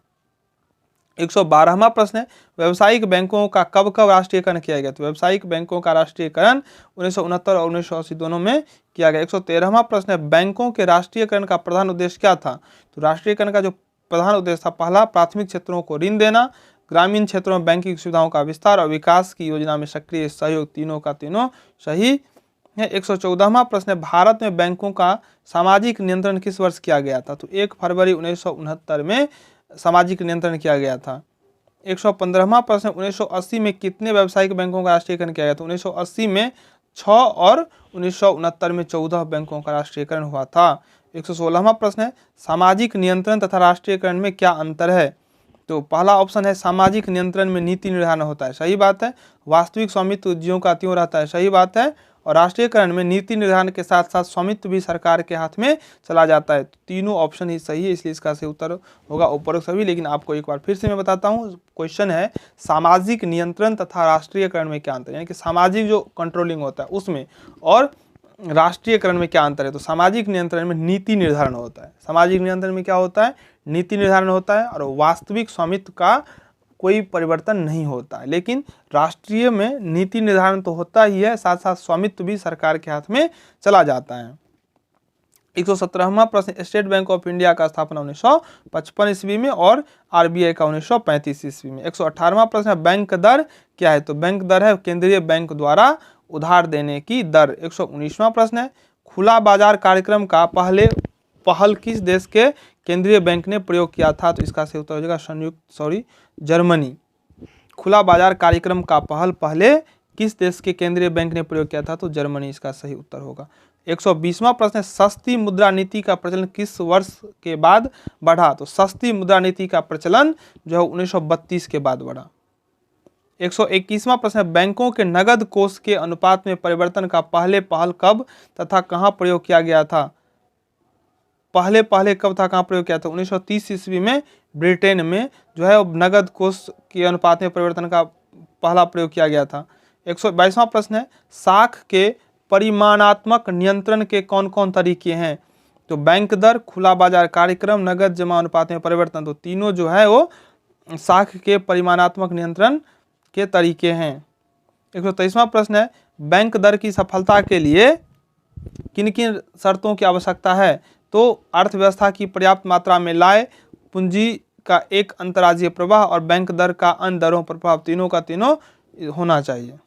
S1: 112वां प्रश्न है, व्यावसायिक बैंकों का कब कब राष्ट्रीयकरण किया गया? तो व्यावसायिक बैंकों का राष्ट्रीयकरण 1969 और 1980 दोनों में किया गया। 113वां प्रश्न है, बैंकों के राष्ट्रीयकरण का प्रधान उद्देश्य क्या था? तो राष्ट्रीयकरण का जो प्रधान उद्देश्य था, पहला प्राथमिक क्षेत्रों को ऋण देना, ग्रामीण क्षेत्रों में बैंकिंग सुविधाओं का विस्तार और विकास की योजना में सक्रिय सहयोग, तीनों का तीनों सही है। 114वां प्रश्न है, भारत में बैंकों का सामाजिक नियंत्रण किस वर्ष किया गया था? तो 1 फरवरी 1969 में सामाजिक नियंत्रण किया गया था। 115वां प्रश्न, 1980 में कितने व्यावसायिक बैंकों का राष्ट्रीयकरण किया गया? तो 1980 में 6 और 1969 में 14 बैंकों का राष्ट्रीयकरण हुआ था। 116वां प्रश्न है, सामाजिक नियंत्रण तथा राष्ट्रीयकरण में क्या अंतर है? तो पहला ऑप्शन है, सामाजिक नियंत्रण में नीति निर्धारण होता है, सही बात है। वास्तविक स्वामित्व ज्यों का त्यों रहता है, सही बात है। और राष्ट्रीयकरण में नीति निर्धारण के साथ साथ स्वामित्व भी सरकार के हाथ में चला जाता है। तीनों ऑप्शन ही सही है, इसलिए इसका सही उत्तर होगा उपरोक्त सभी। लेकिन आपको एक बार फिर से मैं बताता हूँ, क्वेश्चन है सामाजिक नियंत्रण तथा राष्ट्रीयकरण में क्या अंतर, यानी कि सामाजिक जो कंट्रोलिंग होता है उसमें और राष्ट्रीयकरण में क्या अंतर है? तो सामाजिक नियंत्रण में नीति निर्धारण होता है। सामाजिक नियंत्रण में क्या होता है? नीति निर्धारण होता है और वास्तविक स्वामित्व का कोई परिवर्तन नहीं होता है। लेकिन राष्ट्रीय में नीति निर्धारण तो होता ही है, साथ साथ स्वामित्व भी सरकार के हाथ में चला जाता है। 117वां प्रश्न, स्टेट बैंक ऑफ इंडिया का स्थापना 1955 ईस्वी में और आरबीआई का 1935 ईस्वी में। 118वां प्रश्न है, बैंक दर क्या है? तो बैंक दर है केंद्रीय बैंक द्वारा उधार देने की दर। 119वां प्रश्न है, खुला बाजार कार्यक्रम का पहल किस देश के केंद्रीय बैंक ने प्रयोग किया था? तो इसका सही उत्तर हो जाएगा जर्मनी। खुला बाजार कार्यक्रम का पहले किस देश के केंद्रीय बैंक ने प्रयोग किया था? तो जर्मनी इसका सही उत्तर होगा। 120वां प्रश्न है, सस्ती मुद्रा नीति का प्रचलन किस वर्ष के बाद बढ़ा? तो सस्ती मुद्रा नीति का प्रचलन जो है 1932 के बाद बढ़ा। 121वां प्रश्न है, बैंकों के नगद कोष के अनुपात में परिवर्तन का पहल कब तथा कहां प्रयोग किया गया था? पहले कब था, कहां प्रयोग किया था? 1930 ईस्वी में ब्रिटेन में जो है नगद कोष के अनुपात में परिवर्तन का पहला प्रयोग किया गया था। 122वां प्रश्न है, साख के परिमाणात्मक नियंत्रण के कौन कौन तरीके हैं? तो बैंक दर, खुला बाजार कार्यक्रम, नगद जमा अनुपात में परिवर्तन, तो तीनों जो है वो साख के परिमाणात्मक नियंत्रण के तरीके हैं। 123वां प्रश्न है, बैंक दर की सफलता के लिए किन किन शर्तों की आवश्यकता है? तो अर्थव्यवस्था की पर्याप्त मात्रा में लाए, पूंजी का एक अंतर्राज्यीय प्रवाह और बैंक दर का अन्य दरों पर प्रभाव, तीनों का तीनों होना चाहिए।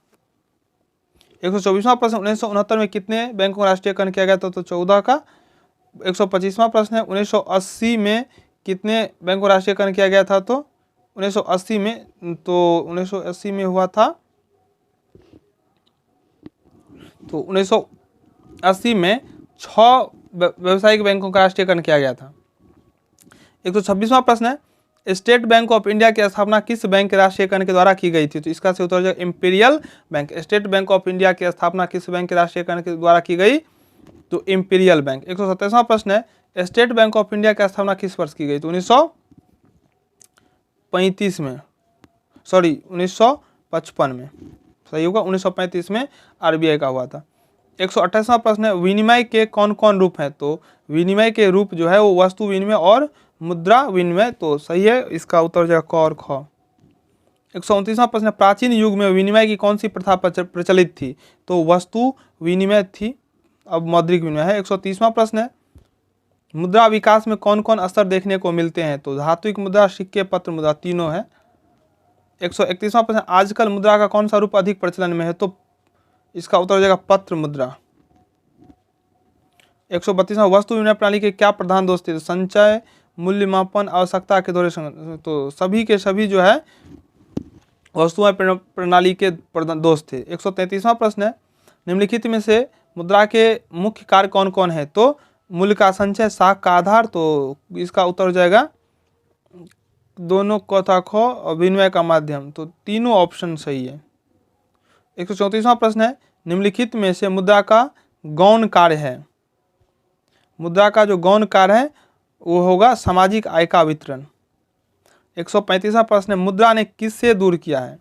S1: 124वां प्रश्न, 1969 में कितने बैंकों का राष्ट्रीयकरण किया गया था? तो 14 का। 125वां प्रश्न है, 1980 में कितने बैंकों का राष्ट्रीयकरण किया गया था? तो 1980 में हुआ था, तो 1980 में 6 व्यावसायिक बैंकों का राष्ट्रीयकरण किया गया था। 126वां प्रश्न है, स्टेट बैंक ऑफ इंडिया की स्थापना किस बैंक के राष्ट्रीयकरण के द्वारा की गई थी? तो इसका सही उत्तर हो जाएगा imperial bank. State bank of India की स्थापना किस बैंक के राष्ट्रीयकरण के द्वारा की गई? तो इंपीरियल बैंक। 127वां प्रश्न है, स्टेट बैंक ऑफ इंडिया की स्थापना किस वर्ष की गई? तो 1955 में, 1955 में सही होगा, 1935 में आरबीआई का हुआ था। 128वां प्रश्न है, विनिमय के कौन कौन रूप हैं? तो विनिमय के रूप जो है वो वस्तु विनिमय और मुद्रा विनिमय, तो सही है, इसका उत्तर हो जाएगा क और ख। 129वां प्रश्न, प्राचीन युग में विनिमय की कौन सी प्रथा प्रचलित थी? तो वस्तु विनिमय थी, अब मौद्रिक विनिमय है। 130वां प्रश्न है, मुद्रा विकास में कौन कौन स्तर देखने को मिलते हैं? तो धात्विक मुद्रा, सिक्के, पत्र मुद्रा, तीनों है। 131वां प्रश्न, आजकल मुद्रा का कौन सा रूप अधिक प्रचलन में है? तो इसका उत्तर हो जाएगा पत्र मुद्रा। 132वां, वस्तु विनिमय प्रणाली के क्या प्रधान दोष थे? तो संचय, मूल्य मापन, आवश्यकता के दौरे, तो सभी के सभी जो है वस्तु प्रणाली के दोष थे। 133वां प्रश्न है, निम्नलिखित में से मुद्रा के मुख्य कार्य कौन कौन है? तो मूल्य का संचय, साख का आधार, तो इसका उत्तर हो जाएगा दोनों कथा खो और विनिमय का माध्यम, तो तीनों ऑप्शन सही है। 134वां प्रश्न है, निम्नलिखित में से मुद्रा का गौण कार्य है? मुद्रा का जो गौण कार्य है वो होगा सामाजिक आय का वितरण। 135वां प्रश्न है, मुद्रा ने किससे दूर किया है?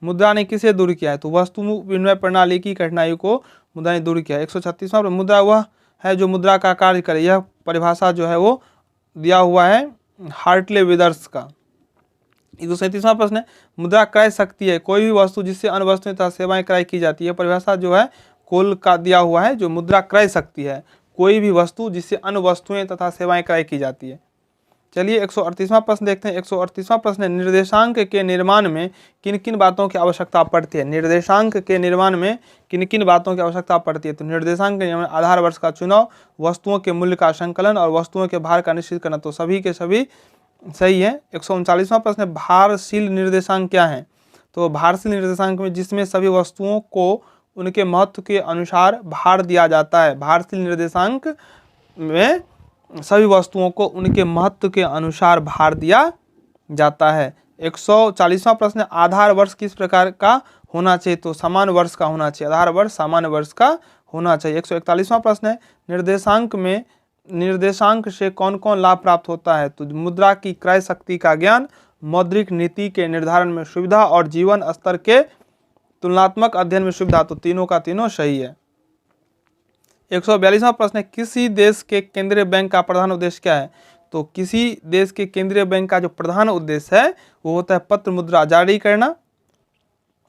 S1: मुद्रा ने किसे दूर किया है? तो वस्तु विनिमय प्रणाली की कठिनाइयों को मुद्रा ने दूर किया है। 136वां, मुद्रा वह है जो मुद्रा का कार्य करे, यह परिभाषा जो है वो दिया हुआ है हार्टले विदर्स का। 137वां प्रश्न है, मुद्रा क्रय शक्ति है कोई भी वस्तु जिससे अन्य वस्तुएं तथा सेवाएं क्रय की जाती है, परिभाषा जो है कोल का दिया हुआ है, जो मुद्रा क्रय शक्ति है कोई भी वस्तु जिससे अन्य वस्तुएं तथा सेवाएं क्रय की जाती है। चलिए 138वां प्रश्न देखते हैं। 138वां प्रश्न है, निर्देशांक के निर्माण में किन किन बातों की आवश्यकता पड़ती है? निर्देशांक के निर्माण में किन किन बातों की आवश्यकता पड़ती है? तो निर्देशांक के निर्माण, आधार वर्ष का चुनाव, वस्तुओं के मूल्य का संकलन और वस्तुओं के भार का निश्चित करना, तो सभी के सभी सही है। 139वां प्रश्न है, भारशील निर्देशांक क्या है? तो भारशील निर्देशांक में जिसमें सभी वस्तुओं को उनके महत्व के अनुसार भार दिया जाता है। भारशील निर्देशांक में सभी वस्तुओं को उनके महत्व के अनुसार भार दिया जाता है। 140वां प्रश्न, आधार वर्ष किस प्रकार का होना चाहिए? तो समान वर्ष का होना चाहिए, आधार वर्ष सामान्य वर्ष का होना चाहिए। 141वां प्रश्न है, निर्देशांक में निर्देशांक से कौन कौन लाभ प्राप्त होता है? तो मुद्रा की क्रय शक्ति का ज्ञान, मौद्रिक नीति के निर्धारण में सुविधा और जीवन स्तर के तुलनात्मक अध्ययन में सुविधा, तो तीनों का तीनों सही है। 142वां प्रश्न है, किसी देश के केंद्रीय बैंक का प्रधान उद्देश्य क्या है? तो किसी देश के केंद्रीय बैंक का जो प्रधान उद्देश्य है वो होता है पत्र मुद्रा जारी करना,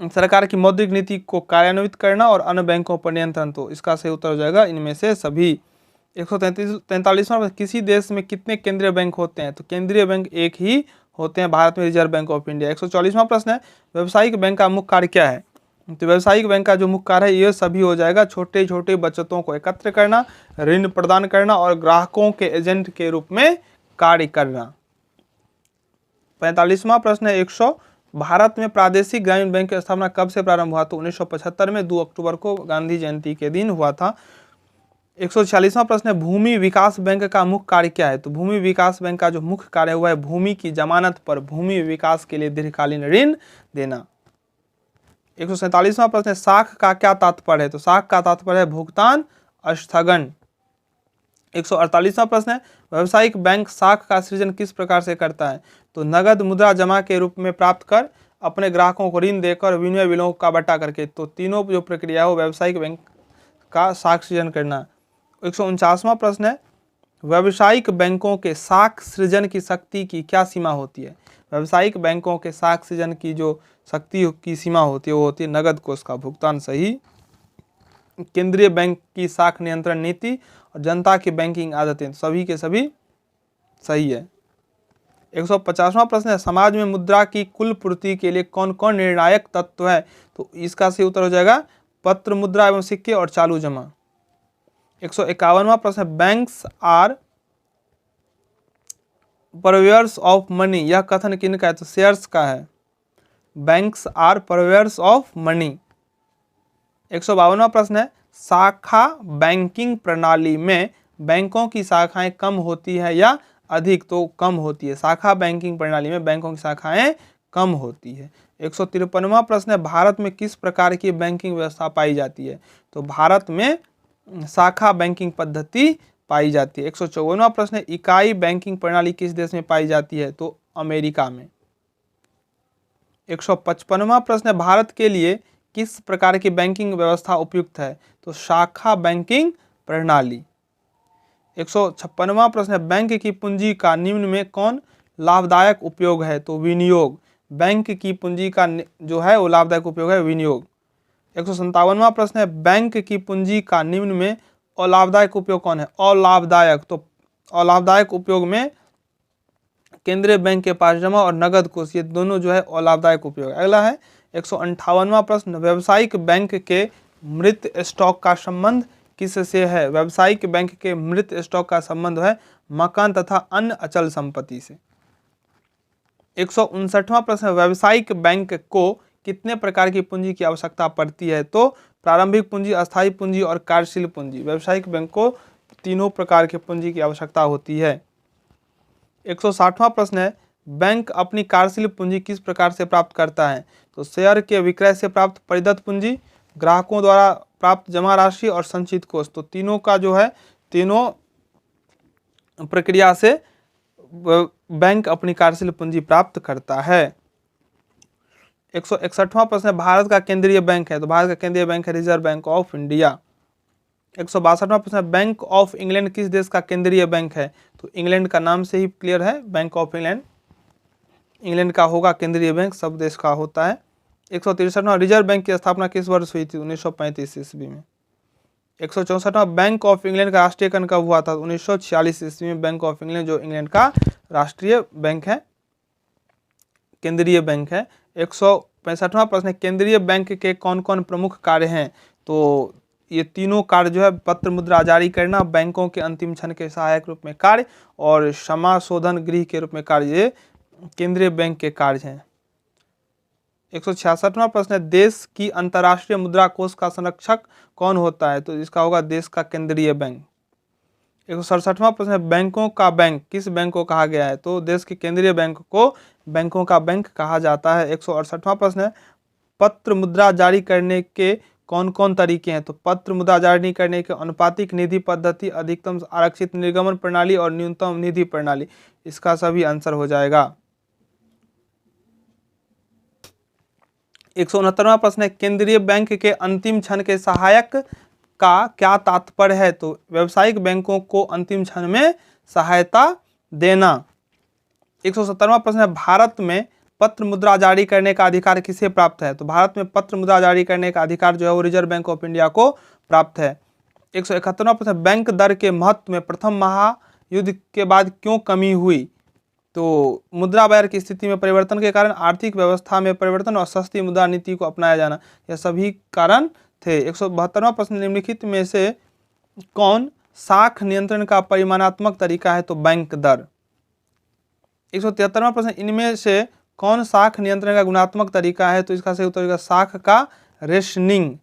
S1: सरकार की मौद्रिक नीति को कार्यान्वित करना और अन्य बैंकों पर नियंत्रण, तो इसका सही उत्तर हो जाएगा इनमें से सभी। 143वां, किसी देश में कितने केंद्रीय बैंक होते हैं? तो केंद्रीय बैंक एक ही होते हैं, भारत में रिजर्व बैंक ऑफ इंडिया। 144वां प्रश्न है, व्यावसायिक बैंक का मुख्य कार्य क्या है? तो व्यावसायिक बैंक का जो मुख्य कार्य है ये सभी हो जाएगा, छोटे छोटे बचतों को एकत्र करना, ऋण प्रदान करना और ग्राहकों के एजेंट के रूप में कार्य करना। 45वां प्रश्न है, भारत में प्रादेशिक ग्रामीण बैंक की स्थापना कब से प्रारंभ हुआ? तो 1975 में 2 अक्टूबर को गांधी जयंती के दिन हुआ था। 146वां प्रश्न है, भूमि विकास बैंक का मुख्य कार्य क्या है? तो भूमि विकास बैंक का जो मुख्य कार्य हुआ है भूमि की जमानत पर भूमि विकास के लिए दीर्घकालीन ऋण देना। 147वां प्रश्न है, साख का क्या तात्पर्य है? तो साख का तात्पर्य है भुगतान स्थगन। 148वां प्रश्न है, व्यावसायिक बैंक साख का सृजन किस प्रकार से करता है? तो नगद मुद्रा जमा के रूप में प्राप्त कर, अपने ग्राहकों को ऋण देकर, विनिमय बिलों का बट्टा करके। तो तीनों जो प्रक्रिया है वो व्यावसायिक बैंक का साख सृजन करना। 149वां प्रश्न है, व्यावसायिक बैंकों के साख सृजन की शक्ति की क्या सीमा होती है? व्यावसायिक बैंकों के साख सृजन की जो शक्ति की सीमा होती है वो होती है नगद कोष का भुगतान सही, केंद्रीय बैंक की साख नियंत्रण नीति और जनता की बैंकिंग आदतें, सभी के सभी सही है। 150वां प्रश्न है, समाज में मुद्रा की कुल पूर्ति के लिए कौन कौन निर्णायक तत्व है? तो इसका सही उत्तर हो जाएगा पत्र मुद्रा एवं सिक्के और चालू जमा। 151वां प्रश्न है, banks are purveyors of money, यह कथन किनका है? तो शेयर्स का है। Banks are purveyors of money. 152वां प्रश्न है, शाखा बैंकिंग प्रणाली में बैंकों की शाखाएं कम होती है या अधिक? तो कम होती है। शाखा बैंकिंग प्रणाली में बैंकों की शाखाएं कम होती है। 153वां प्रश्न है, भारत में किस प्रकार की बैंकिंग व्यवस्था पाई जाती है? तो भारत में शाखा बैंकिंग पद्धति पाई जाती है। 154वां प्रश्न है, इकाई बैंकिंग प्रणाली किस देश में पाई जाती है? तो अमेरिका में। 155वां प्रश्न है, भारत के लिए किस प्रकार की बैंकिंग व्यवस्था उपयुक्त है? तो शाखा बैंकिंग प्रणाली। 156वां प्रश्न है, बैंक की पूंजी का निम्न में कौन लाभदायक उपयोग है? तो विनियोग। बैंक की पूंजी का जो है वो लाभदायक उपयोग है विनियोग। 157वां प्रश्न है, बैंक की पूंजी का निम्न में अलाभदायक उपयोग कौन है? अलाभदायक। तो अलाभदायक उपयोग में केंद्रीय बैंक के पास जमा और नगद कोष, ये दोनों जो है अलाभदायक उपयोग। अगला है 158वां प्रश्न, व्यावसायिक बैंक के मृत स्टॉक का संबंध किससे है? व्यावसायिक बैंक के मृत स्टॉक का संबंध है मकान तथा अन्य अचल संपत्ति से। 159वां प्रश्न, व्यावसायिक बैंक को कितने प्रकार की पूंजी की आवश्यकता पड़ती है? तो प्रारंभिक पूंजी, अस्थायी पूंजी और कार्यशील पूंजी। व्यावसायिक बैंक को तीनों प्रकार के पूंजी की आवश्यकता होती है। 160वां प्रश्न है, बैंक अपनी कार्यशील पूंजी किस प्रकार से प्राप्त करता है? तो शेयर के विक्रय से प्राप्त परिदत्त पूंजी, ग्राहकों द्वारा प्राप्त जमा राशि और संचित कोष। तो तीनों का जो है तीनों प्रक्रिया से बैंक अपनी कार्यशील पूंजी प्राप्त करता है। 161वां प्रश्न है, भारत का केंद्रीय बैंक है? तो भारत का केंद्रीय बैंक है रिजर्व बैंक ऑफ इंडिया। 162वां प्रश्न है, बैंक ऑफ इंग्लैंड किस देश का केंद्रीय बैंक है? तो इंग्लैंड का नाम से ही क्लियर है, बैंक ऑफ इंग्लैंड इंग्लैंड का होगा केंद्रीय बैंक, सब देश का होता है। 163वां, रिजर्व बैंक की स्थापना किस वर्ष हुई थी? 1935 ईस्वी में। 164वां, बैंक ऑफ इंग्लैंड का राष्ट्रीयकरण कब हुआ था? 1946 ईस्वी में बैंक ऑफ इंग्लैंड जो इंग्लैंड का राष्ट्रीय बैंक है, केंद्रीय बैंक है। 165वां प्रश्न, केंद्रीय बैंक के कौन कौन प्रमुख कार्य हैं? तो ये तीनों कार्य जो है पत्र मुद्रा जारी करना, बैंकों के अंतिम क्षण के सहायक रूप में कार्य और क्षमा शोधन गृह के रूप में कार्य, ये केंद्रीय बैंक के कार्य हैं। 166वां प्रश्न है, देश की अंतर्राष्ट्रीय मुद्रा कोष का संरक्षक कौन होता है? तो इसका होगा देश का केंद्रीय बैंक। 167वां प्रश्न है, बैंकों का बैंक किस बैंक को कहा गया है? तो देश के केंद्रीय बैंक को बैंकों का बैंक कहा जाता है। 168वां प्रश्न है, पत्र मुद्रा जारी करने के कौन कौन तरीके हैं? तो पत्र मुद्रा जारी करने के अनुपातिक निधि पद्धति, अधिकतम आरक्षित निर्गमन प्रणाली और न्यूनतम निधि प्रणाली। इसका सभी आंसर हो जाएगा। 169वां प्रश्न है, केंद्रीय बैंक के अंतिम क्षण के सहायक का क्या तात्पर्य है? तो व्यावसायिक बैंकों को अंतिम क्षण में सहायता देना। 170वां प्रश्न है, भारत में पत्र मुद्रा जारी करने का अधिकार किसे प्राप्त है? तो भारत में पत्र मुद्रा जारी करने का अधिकार जो है वो रिजर्व बैंक ऑफ इंडिया को प्राप्त है। 171वां प्रश्न, बैंक दर के महत्व में प्रथम महायुद्ध के बाद क्यों कमी हुई? तो मुद्रा बाजार की स्थिति में परिवर्तन के कारण, आर्थिक व्यवस्था में परिवर्तन और सस्ती मुद्रा नीति को अपनाया जाना, यह सभी कारण थे। 172वां प्रश्न, निम्नलिखित में से कौन साख नियंत्रण का परिमाणात्मक तरीका है? तो बैंक दर। 173वां प्रश्न, इनमें से कौन साख नियंत्रण का गुणात्मक तरीका है? तो इसका सही उत्तर होगा साख का रेशनिंग।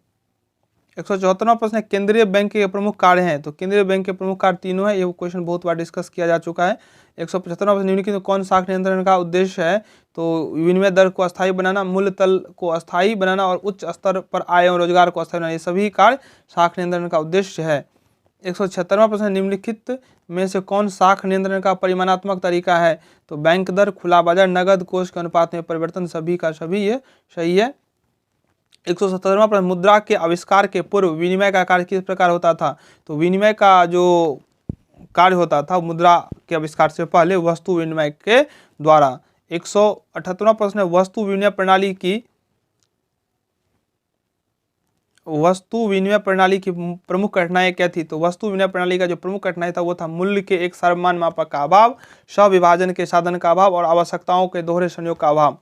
S1: 174वां प्रश्न, केंद्रीय बैंक के प्रमुख कार्य हैं? तो केंद्रीय बैंक के प्रमुख कार्य तीनों है, ये क्वेश्चन बहुत बार डिस्कस किया जा चुका है। 175वां प्रश्न, निम्नलिखित में कौन साख नियंत्रण का उद्देश्य है? तो विनिमय दर को अस्थायी बनाना, मूल्य तल को अस्थायी बनाना और उच्च स्तर पर आय एवं रोजगार को अस्थायी बनाना, ये सभी कार्य साख नियंत्रण का उद्देश्य है। 176वां प्रश्न, निम्नलिखित में से कौन साख नियंत्रण का परिमाणात्मक तरीका है? तो बैंक दर, खुला बाजार, नगद कोष के अनुपात में परिवर्तन, सभी का सभी ये सही है। 177वां प्रश्न, मुद्रा के आविष्कार के पूर्व विनिमय का कार्य किस प्रकार होता था? तो विनिमय का जो कार्य होता था मुद्रा के आविष्कार से पहले वस्तु विनिमय के द्वारा। 178वां प्रश्न, वस्तु विनिमय प्रणाली की प्रमुख कठिनाई क्या थी? तो वस्तु विनिमय प्रणाली का जो प्रमुख कठिनाई था वो था मूल्य के एक सर्वमान मापक का अभाव, स्व-विभाजन के साधन का अभाव और आवश्यकताओं के दोहरे संयोग का अभाव।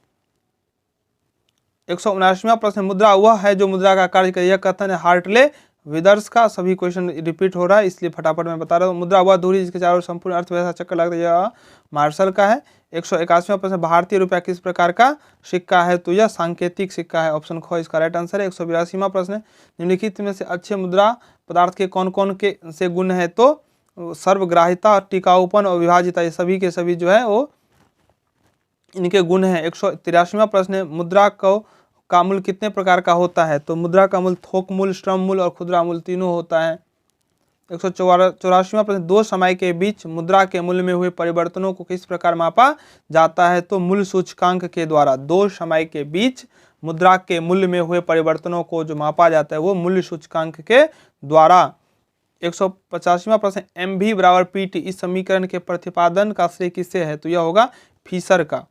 S1: 179वां प्रश्न, मुद्रा वह है जो मुद्रा का कार्य करे, यह कथन है हार्टले विदर्स का। सभी क्वेश्चन रिपीट हो रहा है इसलिए फटाफट मैं बता रहा हूँ। मुद्रा वह धुरी जिसके चारों संपूर्ण अर्थव्यवस्था चक्कर लगता है, यह मार्शल का है। 181वां प्रश्न, भारतीय रुपया किस प्रकार का सिक्का है? तो यह सांकेतिक सिक्का है, ऑप्शन ख इसका राइट आंसर है। 182वां प्रश्न, निम्नलिखित में से अच्छे मुद्रा पदार्थ के कौन कौन के से गुण है? तो सर्वग्राहिता, टिकाऊपन और विभाजिता, ये सभी के सभी जो है वो इनके गुण हैं। 183वां प्रश्न, मुद्रा का मूल्य कितने प्रकार का होता है? तो मुद्रा का मूल्य थोक मूल्य, श्रम मूल्य और खुदरा मूल्य तीनों होता है। 184वां प्रश्न, दो समय के बीच मुद्रा के मूल्य में हुए परिवर्तनों को किस प्रकार मापा जाता है? तो मूल्य सूचकांक के द्वारा। दो समय के बीच मुद्रा के मूल्य में हुए परिवर्तनों को जो मापा जाता है वो मूल्य सूचकांक के द्वारा। 185वां प्रश्न, MV बराबर PT, इस समीकरण के प्रतिपादन का श्रेय किससे है? तो यह होगा फिशर का।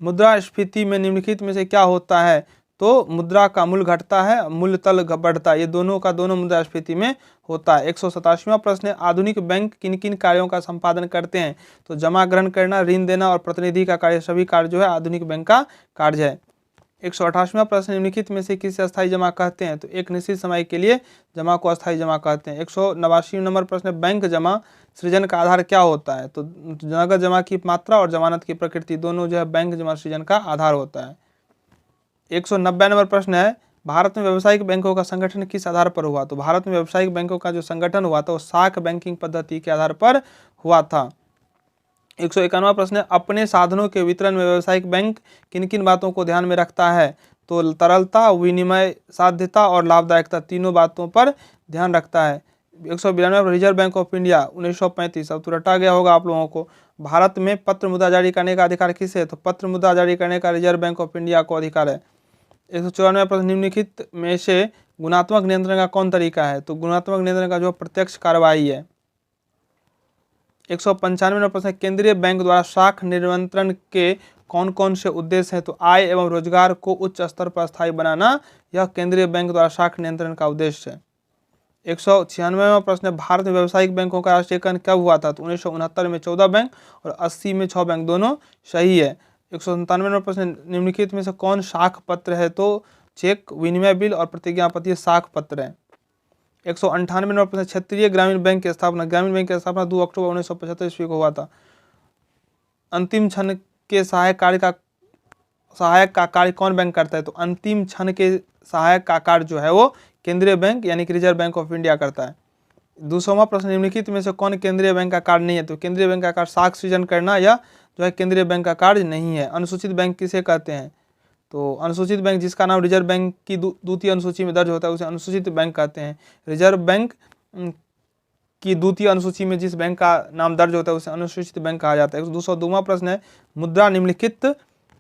S1: मुद्रास्फीति में निम्नलिखित में से क्या होता है? तो मुद्रा का मूल्य घटता है, मूल्य तल बढ़ता है, ये दोनों का दोनों मुद्रास्फीति में होता है। 187वां प्रश्न, आधुनिक बैंक किन किन कार्यों का संपादन करते हैं? तो जमा ग्रहण करना, ऋण देना और प्रतिनिधि का कार्य, सभी कार्य जो है आधुनिक बैंक का कार्य है। 188वां प्रश्न, निम्नलिखित में से किसे अस्थायी जमा कहते हैं? तो एक निश्चित समय के लिए जमा को अस्थायी जमा कहते हैं। 189 नंबर प्रश्न, बैंक जमा सृजन का आधार क्या होता है? तो नगद जमा की मात्रा और जमानत की प्रकृति दोनों जो है बैंक जमा सृजन का आधार होता है। 190 नंबर प्रश्न है, भारत में व्यावसायिक बैंकों का संगठन किस आधार पर हुआ? तो भारत में व्यावसायिक बैंकों का जो संगठन हुआ था वो साख बैंकिंग पद्धति के आधार पर हुआ था। 191वां प्रश्न है, अपने साधनों के वितरण में व्यावसायिक बैंक किन किन बातों को ध्यान में रखता है? तो तरलता, विनिमय साध्यता और लाभदायकता, तीनों बातों पर ध्यान रखता है। 192 रिजर्व बैंक ऑफ इंडिया 1935, अब तो रटा गया होगा आप लोगों को। भारत में पत्र मुद्रा जारी करने का अधिकार किसे है? तो पत्र मुद्रा जारी करने का रिजर्व बैंक ऑफ इंडिया को अधिकार है। 194 प्रश्न, निम्नलिखित में से गुणात्मक नियंत्रण का कौन तरीका है? तो गुणात्मक नियंत्रण का जो प्रत्यक्ष कार्रवाई है। 195 प्रश्न, केंद्रीय बैंक द्वारा साख नियंत्रण के कौन कौन से उद्देश्य हैं? तो आय एवं रोजगार को उच्च स्तर पर स्थायी बनाना, यह केंद्रीय बैंक द्वारा साख नियंत्रण का उद्देश्य है। 196वां प्रश्न, भारत में व्यावसायिक बैंकों का राष्ट्रीयकरण कब हुआ था? तो 1969 में 14 बैंक और 80 में 6 बैंक, दोनों सही है। 197वां प्रश्न, निम्नलिखित में से कौन साख पत्र है? तो चेक, विनिमय बिल और प्रतिज्ञापत्र साख पत्र है। 198 नंबर प्रश्न, क्षेत्रीय ग्रामीण बैंक की स्थापना, ग्रामीण बैंक की स्थापना 2 अक्टूबर 1975 ईस्वी को हुआ था। अंतिम क्षण के सहायक का कार्य कौन बैंक करता है? तो अंतिम क्षण के सहायक का कार्य जो है वो केंद्रीय बैंक यानी कि रिजर्व बैंक ऑफ इंडिया करता है। 200वां प्रश्न, निम्नलिखित में से कौन केंद्रीय बैंक का कार्य नहीं है? तो केंद्रीय बैंक का कार्य साख सृजन करना या जो है केंद्रीय बैंक का कार्य नहीं है। अनुसूचित बैंक किसे कहते हैं? तो अनुसूचित बैंक जिसका नाम रिजर्व बैंक की द्वितीय अनुसूची में दर्ज होता है उसे अनुसूचित बैंक कहते हैं। रिजर्व बैंक की द्वितीय अनुसूची में जिस बैंक का नाम दर्ज होता है उसे अनुसूचित बैंक कहा जाता है। 202वां प्रश्न है, मुद्रा निम्नलिखित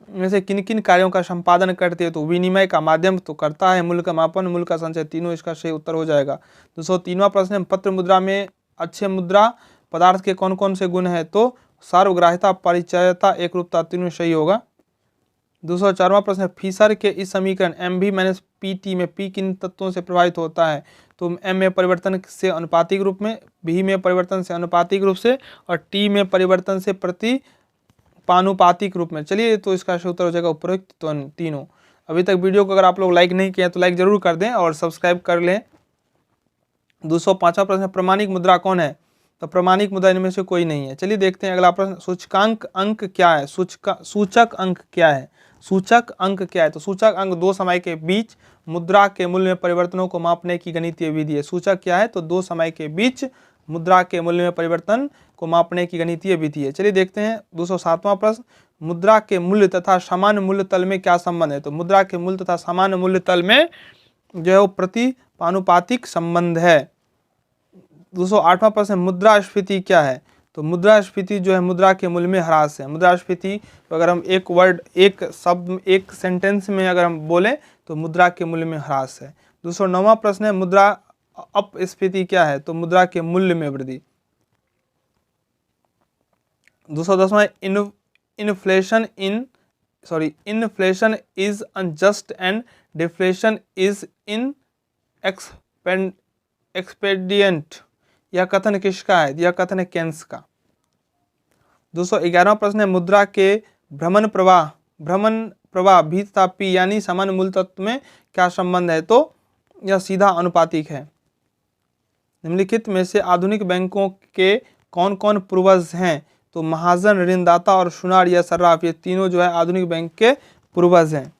S1: में से किन किन कार्यों का संपादन करती है? तो विनिमय का माध्यम तो करता है, मूल्य का मापन, मूल्य का संचय, तीनों इसका सही उत्तर हो जाएगा। 203वां प्रश्न है, पत्र मुद्रा में अच्छे मुद्रा पदार्थ के कौन कौन से गुण हैं? तो सार्वग्राहिता, परिचयता, एकरूपता, तीनों सही होगा। 204वां प्रश्न है फिशर के इस समीकरण mv माइनस pt में p किन तत्वों से प्रभावित होता है? तो m में परिवर्तन से अनुपातिक रूप में, b में परिवर्तन से अनुपातिक रूप से और t में परिवर्तन से प्रतिपानुपातिक रूप में। चलिए तो इसका उत्तर हो जाएगा उपरोक्त तो तीनों। अभी तक वीडियो को अगर आप लोग लाइक नहीं किए तो लाइक जरूर कर दें और सब्सक्राइब कर लें। 205वां प्रश्न है प्रमाणिक मुद्रा कौन है? तो प्रमाणिक मुद्रा इनमें से कोई नहीं है। चलिए देखते हैं अगला प्रश्न, सूचकांक अंक क्या है? सूचक अंक क्या है? सूचक अंक क्या है? तो सूचक अंक दो समय के बीच मुद्रा के मूल्य में परिवर्तनों को मापने की गणितीय विधि है। सूचक क्या है? तो दो समय के बीच मुद्रा के मूल्य में परिवर्तन को मापने की गणितीय विधि है। चलिए देखते हैं 207वां प्रश्न, मुद्रा के मूल्य तथा सामान्य मूल्य तल में क्या संबंध है? तो मुद्रा के मूल्य तथा सामान्य मूल्य तल में जो है वो प्रतिपानुपातिक संबंध है। 208वां प्रश्न, मुद्रास्फीति क्या है? तो मुद्रास्फीति जो है मुद्रा के मूल्य में ह्रास है। मुद्रास्फीति अगर हम एक वर्ड, एक शब्द, एक सेंटेंस में अगर हम बोलें तो मुद्रा के मूल्य में ह्रास है। 209वां प्रश्न है मुद्रा अपस्फीति क्या है? तो मुद्रा के मूल्य में वृद्धि। 210वां inflation is unjust and deflation is inexpedient. यह कथन किसका है? यह कथन है केन्स का। 211वां प्रश्न है मुद्रा के भ्रमण प्रवाह भी तथा पी यानी सामान्य मूल्य तत्व में क्या संबंध है? तो यह सीधा अनुपातिक है। निम्नलिखित में से आधुनिक बैंकों के कौन कौन पूर्वज हैं? तो महाजन, ऋणदाता और सुनार या सर्राफ, ये तीनों जो है आधुनिक बैंक के पूर्वज हैं।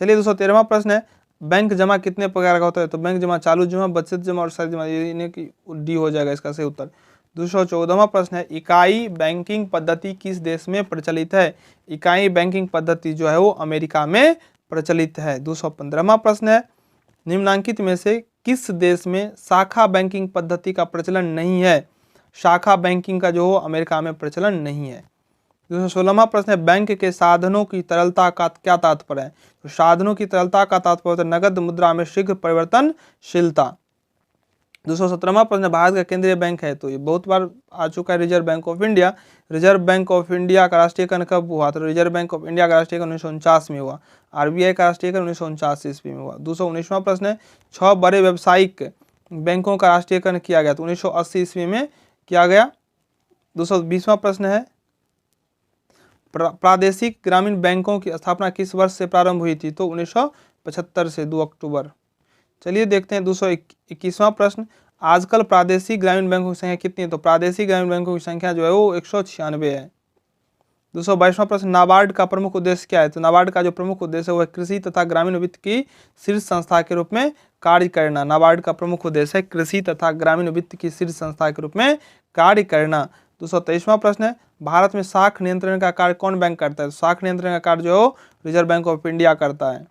S1: चलिए 213वां प्रश्न है बैंक जमा कितने प्रकार का होता है? तो बैंक जमा चालू जमा, बचत जमा और सारी जमा, ये डी हो जाएगा इसका सही उत्तर। 214वां प्रश्न है इकाई बैंकिंग पद्धति किस देश में प्रचलित है? इकाई बैंकिंग पद्धति जो है वो अमेरिका में प्रचलित है। 215वां प्रश्न है निम्नांकित में से किस देश में शाखा बैंकिंग पद्धति का प्रचलन नहीं है? शाखा बैंकिंग का जो अमेरिका में प्रचलन नहीं है। 216वां प्रश्न है बैंक के साधनों की तरलता का क्या तात्पर्य है? तो साधनों की तरलता का तात्पर्य नगद मुद्रा में शीघ्र परिवर्तनशीलता। 217वां प्रश्न भारत का केंद्रीय बैंक है? तो ये बहुत बार आ चुका है reserve bank of India. Reserve bank of India का राष्ट्रीयकरण कब हुआ? तो रिजर्व बैंक ऑफ इंडिया का राष्ट्रीयकरण 1949 में हुआ। आरबीआई का राष्ट्रीयकरण 1949 ईस्वी में हुआ। 219वां प्रश्न है 6 बड़े व्यावसायिक बैंकों का राष्ट्रीयकरण किया गया? तो 1980 ईस्वी में किया गया। 220वां प्रश्न है प्रादेशिक ग्रामीण बैंकों की स्थापना किस वर्ष से प्रारंभ हुई थी? तो 1975 से 2 अक्टूबर। चलिए देखते हैं 221वां प्रश्न आजकल प्रादेशिक ग्रामीण बैंकों की संख्या कितनी है? तो प्रादेशिक ग्रामीण बैंकों की संख्या जो है वो 196 है। 222वां प्रश्न नाबार्ड का प्रमुख उद्देश्य क्या है? तो नाबार्ड का जो प्रमुख उद्देश्य है वह कृषि तथा ग्रामीण वित्त की शीर्ष संस्था के रूप में कार्य करना। नाबार्ड का प्रमुख उद्देश्य है कृषि तथा ग्रामीण वित्त की शीर्ष संस्था के रूप में कार्य करना। 223वां प्रश्न है भारत में शाख नियंत्रण का कार्य कौन बैंक करता है? तो शाख नियंत्रण का कार्य जो है रिजर्व बैंक ऑफ इंडिया करता है।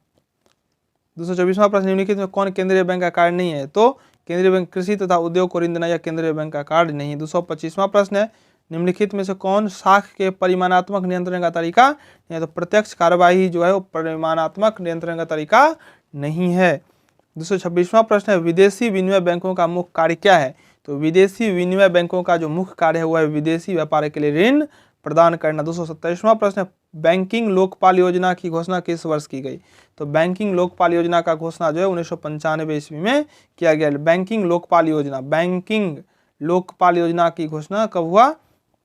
S1: 224वां प्रश्न निम्नलिखित में कौन केंद्रीय बैंक का कार्य नहीं है? तो केंद्रीय बैंक कृषि तथा उद्योग को ऋण देना यह केंद्रीय बैंक का कार्य नहीं। 225वां प्रश्न है निम्नलिखित में से कौन शाख के परिमाणात्मक नियंत्रण का तरीका नहीं है? तो प्रत्यक्ष कार्यवाही जो है वो परिमाणात्मक नियंत्रण का तरीका नहीं है। 226वां प्रश्न है विदेशी विनिमय बैंकों का मुख्य कार्य क्या है? तो विदेशी विनिमय बैंकों का जो मुख्य कार्य है वह है विदेशी व्यापार के लिए ऋण प्रदान करना। 227वां प्रश्न है बैंकिंग लोकपाल योजना की घोषणा किस वर्ष की गई? तो बैंकिंग लोकपाल योजना का घोषणा जो है 1995 ईस्वी में किया गया। बैंकिंग लोकपाल योजना की घोषणा कब हुआ?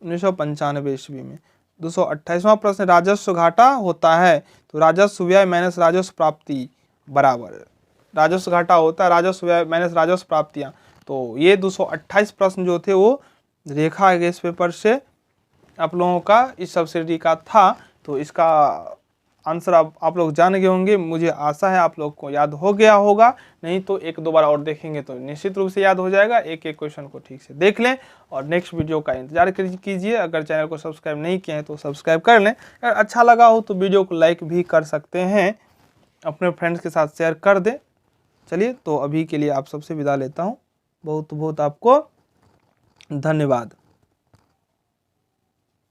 S1: 1995 ईस्वी में। 228वां प्रश्न राजस्व घाटा होता है? तो राजस्व व्यय माइनस राजस्व प्राप्ति बराबर राजस्व घाटा होता है राजस्व व्यय माइनस राजस्व प्राप्तियां। तो ये 228 प्रश्न जो थे वो रेखा गैस पेपर से आप लोगों का इस सब्सिडी का था। तो इसका आंसर आप लोग जान गए होंगे। मुझे आशा है आप लोग को याद हो गया होगा, नहीं तो एक दो बार और देखेंगे तो निश्चित रूप से याद हो जाएगा। एक एक क्वेश्चन को ठीक से देख लें और नेक्स्ट वीडियो का इंतजार कीजिए। अगर चैनल को सब्सक्राइब नहीं किए हैं तो सब्सक्राइब कर लें। अगर अच्छा लगा हो तो वीडियो को लाइक भी कर सकते हैं, अपने फ्रेंड्स के साथ शेयर कर दें। चलिए तो अभी के लिए आप सबसे विदा लेता हूँ। बहुत बहुत आपको धन्यवाद।